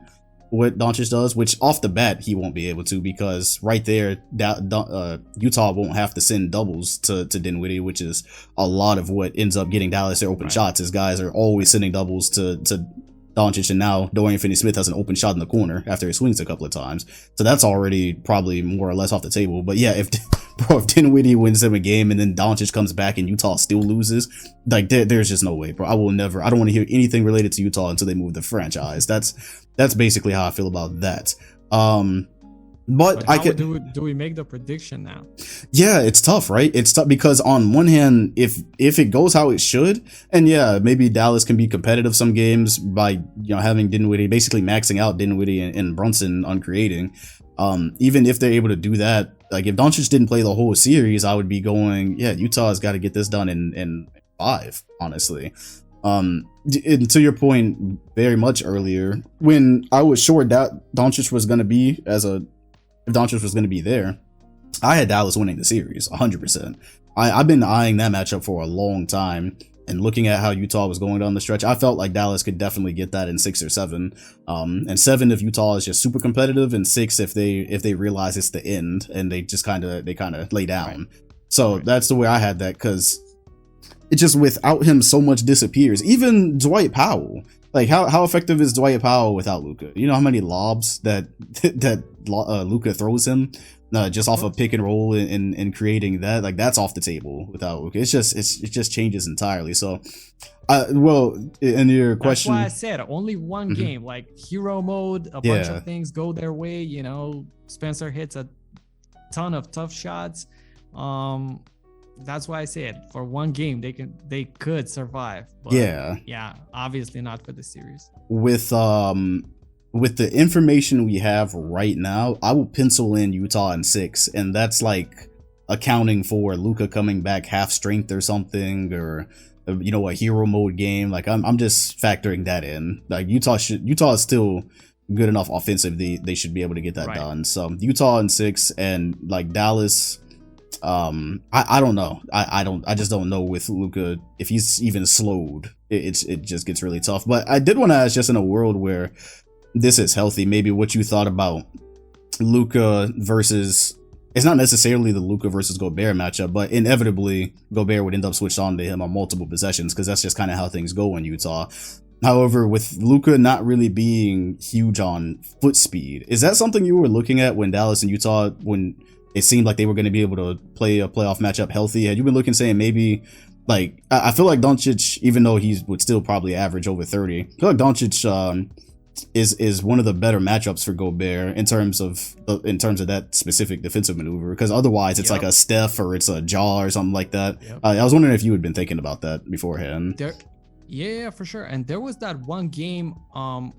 what Doncic does, which off the bat he won't be able to, because right there Utah won't have to send doubles to Dinwiddie, which is a lot of what ends up getting Dallas their open shots, is guys are always sending doubles to Doncic, and now Dorian Finney-Smith has an open shot in the corner after he swings a couple of times, so that's already probably more or less off the table. But yeah, if Dinwiddie wins them a game and then Doncic comes back and Utah still loses, like there's just no way, bro. I don't want to hear anything related to Utah until they move the franchise. That's basically how I feel about that. But I could do we make the prediction now? Yeah, it's tough, right? It's tough because on one hand, if it goes how it should, and yeah, maybe Dallas can be competitive some games by having Dinwiddie, basically maxing out Dinwiddie and Brunson on creating. Even if they're able to do that, like if Doncic didn't play the whole series, I would be going, yeah, Utah's got to get this done in 5, honestly. And to your point very much earlier, when I was sure that Doncic was going to be if Doncic was going to be there, I had Dallas winning the series 100%. I've been eyeing that matchup for a long time, and looking at how Utah was going down the stretch, I felt like Dallas could definitely get that in 6 or 7. And 7 if Utah is just super competitive, and 6 if they realize it's the end and they just kind of lay down. So that's the way I had that, because it just, without him, so much disappears. Even Dwight Powell. Like, how effective is Dwight Powell without Luka? You know how many lobs that Luka throws him just off a pick and roll and creating that? Like, that's off the table without Luka. It just changes entirely. So, well, in your question, that's why I said only one game, like hero mode, a bunch of things go their way. Spencer hits a ton of tough shots. That's why I said for one game they could survive. But yeah, obviously not for the series. With the information we have right now, I will pencil in Utah in 6, and that's like accounting for Luka coming back half strength or something, or a hero mode game. Like I'm just factoring that in. Like Utah is still good enough offensively, they should be able to get that done. So Utah in 6, and like Dallas. I don't know. I just don't know with Luka if he's even slowed. It just gets really tough. But I did want to ask, just in a world where this is healthy, maybe what you thought about Luka versus. It's not necessarily the Luka versus Gobert matchup, but inevitably Gobert would end up switched on to him on multiple possessions, because that's just kind of how things go in Utah. However, with Luka not really being huge on foot speed, is that something you were looking at when Dallas and Utah, when it seemed like they were going to be able to play a playoff matchup healthy? Had you been looking, saying maybe, like, I feel like Doncic, even though he would still probably average over 30, I feel like Doncic is one of the better matchups for Gobert in terms of that specific defensive maneuver, because otherwise it's like a Steph or it's a Ja or something like that. I was wondering if you had been thinking about that beforehand. Yeah, for sure. And there was that one game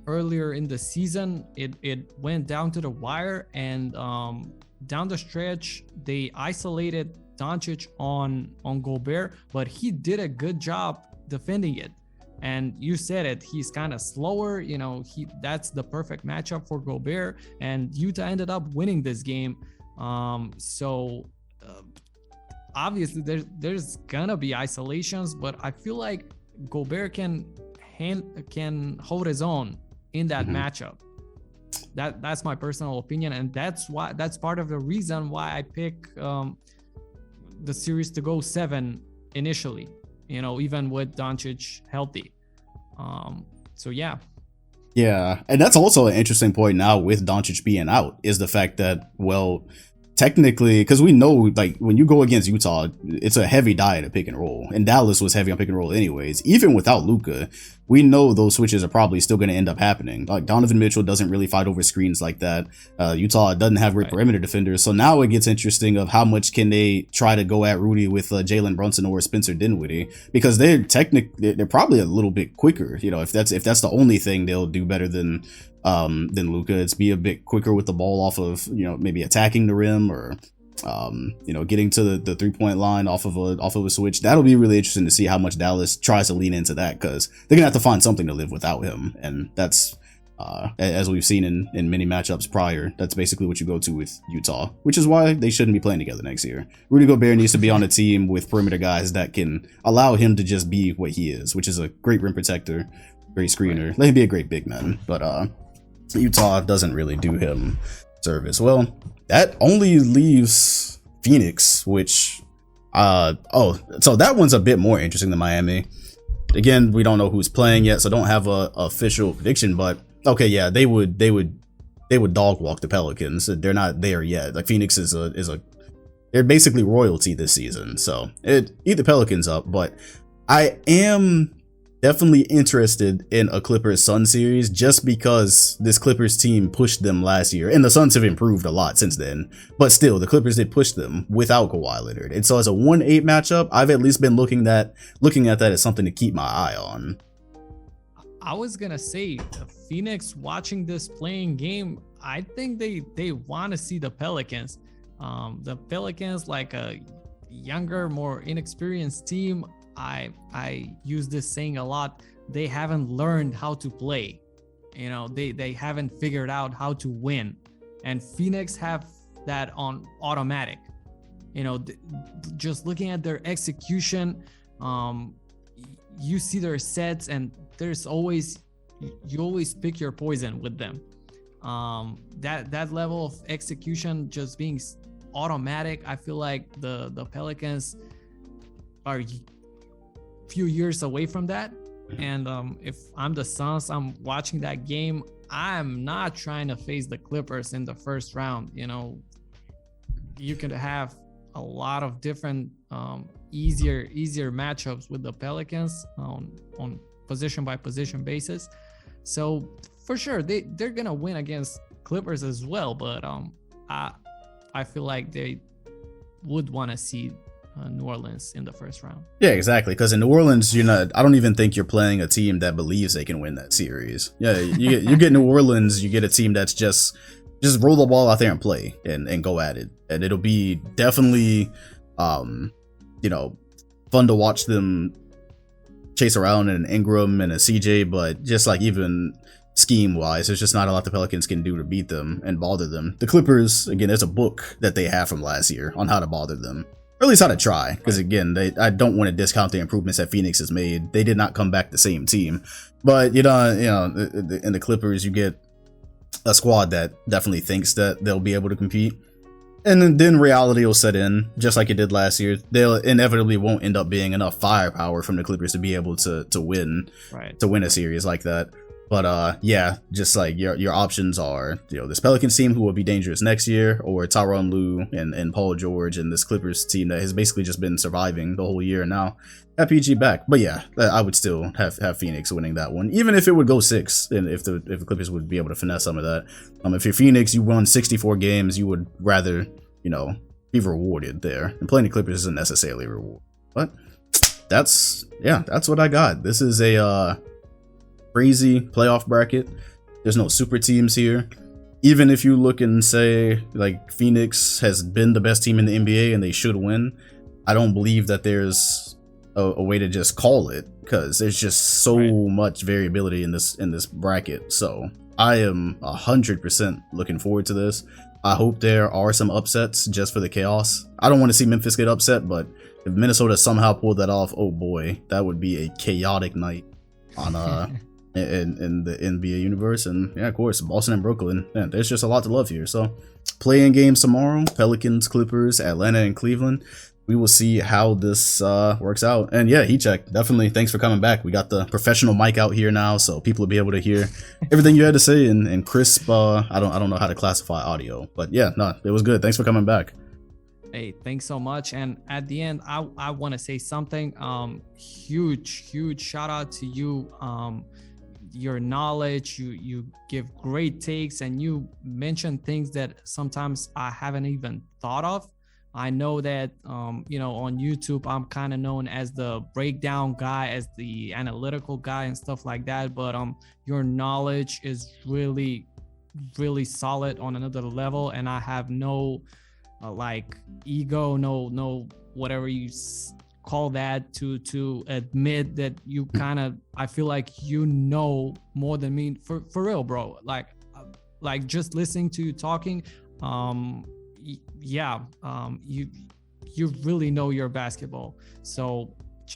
earlier in the season. It went down to the wire, and down the stretch they isolated Doncic on Gobert, but he did a good job defending it. And you said it, he's kind of slower, that's the perfect matchup for Gobert, and Utah ended up winning this game. So obviously there's gonna be isolations, but I feel like Gobert can hold his own in that matchup. That's my personal opinion, and that's part of the reason why I pick the series to go 7 initially, even with Doncic healthy. So yeah, and that's also an interesting point now with Doncic being out, is the fact that, well, technically, because we know, like, when you go against Utah, it's a heavy diet of pick and roll, and Dallas was heavy on pick and roll anyways. Even without Luka, we know those switches are probably still going to end up happening. Like, Donovan Mitchell doesn't really fight over screens like that. Utah doesn't have great perimeter defenders, so now it gets interesting of how much can they try to go at Rudy with Jalen Brunson or Spencer Dinwiddie, because they're probably a little bit quicker. If that's the only thing they'll do better than Luka, it's be a bit quicker with the ball off of, maybe attacking the rim, or getting to the 3-point line off of a switch. That'll be really interesting to see how much Dallas tries to lean into that, because they're gonna have to find something to live without him, and that's As we've seen in many matchups prior, that's basically what you go to with Utah, which is why they shouldn't be playing together next year. Rudy Gobert needs to be on a team with perimeter guys that can allow him to just be what he is, which is a great rim protector, great screener. Let him be a great big man, but Utah doesn't really do him service. Well, that only leaves Phoenix, which so that one's a bit more interesting than Miami. Again, we don't know who's playing yet, so don't have a official prediction, but okay, yeah, they would dog walk the Pelicans. They're not there yet. Like, Phoenix is they're basically royalty this season, so eat the Pelicans up. But I am definitely interested in a Clippers Suns series, just because this Clippers team pushed them last year, and the Suns have improved a lot since then, but still the Clippers did push them without Kawhi Leonard. And so as a 1-8 matchup, I've at least been looking at that as something to keep my eye on. I was gonna say, Phoenix watching this playing game, I think they want to see the Pelicans. The Pelicans, like a younger, more inexperienced team. I use this saying a lot. They haven't learned how to play. You know, they haven't figured out how to win. And Phoenix have that on automatic. You know, just looking at their execution, you see their sets, and you always pick your poison with them. That level of execution just being automatic. I feel like the Pelicans are few years away from that. And if I'm the Suns, I'm watching that game, I'm not trying to face the Clippers in the first round. You know, you could have a lot of different easier matchups with the Pelicans on position by position basis. So for sure they're gonna win against Clippers as well, but I feel like they would want to see New Orleans in the first round. Yeah, exactly. Because in New Orleans, I don't even think you're playing a team that believes they can win that series. Yeah, you get New Orleans, you get a team that's just roll the ball out there and play and go at it. And it'll be definitely, fun to watch them chase around an Ingram and a CJ, but just like even scheme wise, there's just not a lot the Pelicans can do to beat them and bother them. The Clippers, again, there's a book that they have from last year on how to bother them. Or at least how to try, because again, I don't want to discount the improvements that Phoenix has made. They did not come back the same team, but in the Clippers, you get a squad that definitely thinks that they'll be able to compete, and then reality will set in, just like it did last year. They'll inevitably won't end up being enough firepower from the Clippers to be able to win a series like that. But yeah, just like your options are, this Pelicans team who will be dangerous next year, or Tyronn Lue and Paul George and this Clippers team that has basically just been surviving the whole year and now have PG back. But yeah, I would still have Phoenix winning that one, even if it would go 6, and if the Clippers would be able to finesse some of that. If you're Phoenix, you won 64 games, you would rather be rewarded there, and playing the Clippers isn't necessarily a reward. But that's what I got. This is a crazy playoff bracket. There's no super teams here. Even if you look and say like Phoenix has been the best team in the NBA and they should win, I don't believe that there's a way to just call it, because there's just so much variability in this bracket. So I am 100% looking forward to this. I hope there are some upsets just for the chaos. I don't want to see Memphis get upset, but if Minnesota somehow pulled that off, oh boy, that would be a chaotic night on in the NBA universe. And yeah, of course, Boston and Brooklyn. Man, there's just a lot to love here. So play-in games tomorrow: Pelicans, Clippers, Atlanta, and Cleveland. We will see how this works out. And yeah, Heat Check, definitely thanks for coming back. We got the professional mic out here now, so people will be able to hear everything you had to say in crisp. I don't know how to classify audio, but yeah, no, it was good. Thanks for coming back. Hey, thanks so much. And at the end, I want to say something. Huge shout out to you. Your knowledge, you give great takes, and you mention things that sometimes I haven't even thought of. I know that on YouTube I'm kind of known as the breakdown guy, as the analytical guy and stuff like that, but your knowledge is really solid on another level, and I have no ego, no whatever you call that, to admit that you kind of, I feel like you know more than me, for real, bro. Like just listening to you talking, you really know your basketball. So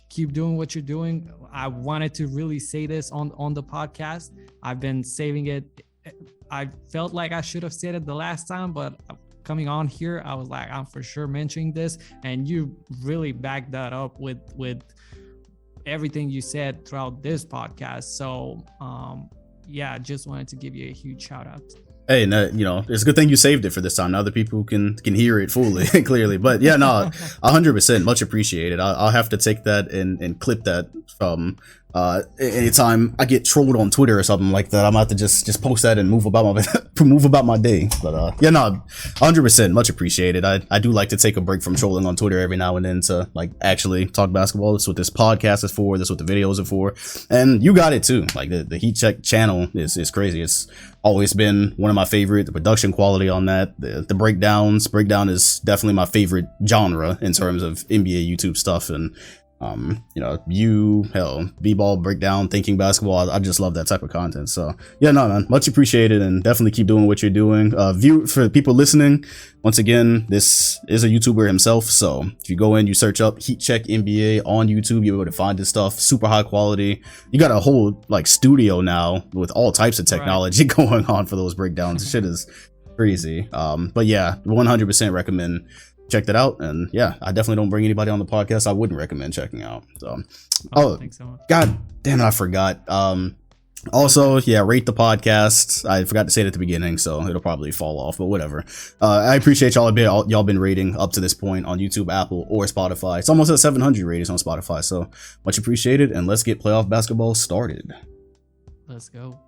keep doing what you're doing. I wanted to really say this on the podcast. I've been saving it. I felt like I should have said it the last time, but coming on here, I was like, I'm for sure mentioning this, and you really backed that up with everything you said throughout this podcast. So just wanted to give you a huge shout out. Hey, no, it's a good thing you saved it for this time. Now other people can hear it fully, clearly. But yeah, no, 100%, much appreciated. I'll have to take that and clip that from anytime I get trolled on Twitter or something like that. I'm about to just post that and move about my day. But 100%, much appreciated. I do like to take a break from trolling on Twitter every now and then to like actually talk basketball. That's what this podcast is for. That's what the videos are for. And you got it too. Like the Heat Check channel is crazy. It's always been one of my favorite. The production quality on that, the breakdown is definitely my favorite genre in terms of NBA YouTube stuff. And b-ball breakdown, thinking basketball. I just love that type of content. So yeah, no, man, much appreciated, and definitely keep doing what you're doing. For people listening, once again, this is a YouTuber himself. So if you go in, you search up Heat Check NBA on YouTube, you're able to find this stuff. Super high quality. You got a whole like studio now with all types of technology going on for those breakdowns. Shit is crazy. But yeah, 100% recommend. Check that out. And yeah, I definitely don't bring anybody on the podcast I wouldn't recommend checking out. So thanks so much. God damn it, I forgot. Also, yeah, rate the podcast. I forgot to say it at the beginning, so it'll probably fall off, but whatever. I appreciate y'all been rating up to this point on YouTube, Apple, or Spotify. It's almost at 700 ratings on Spotify, so much appreciated, and let's get playoff basketball started. Let's go.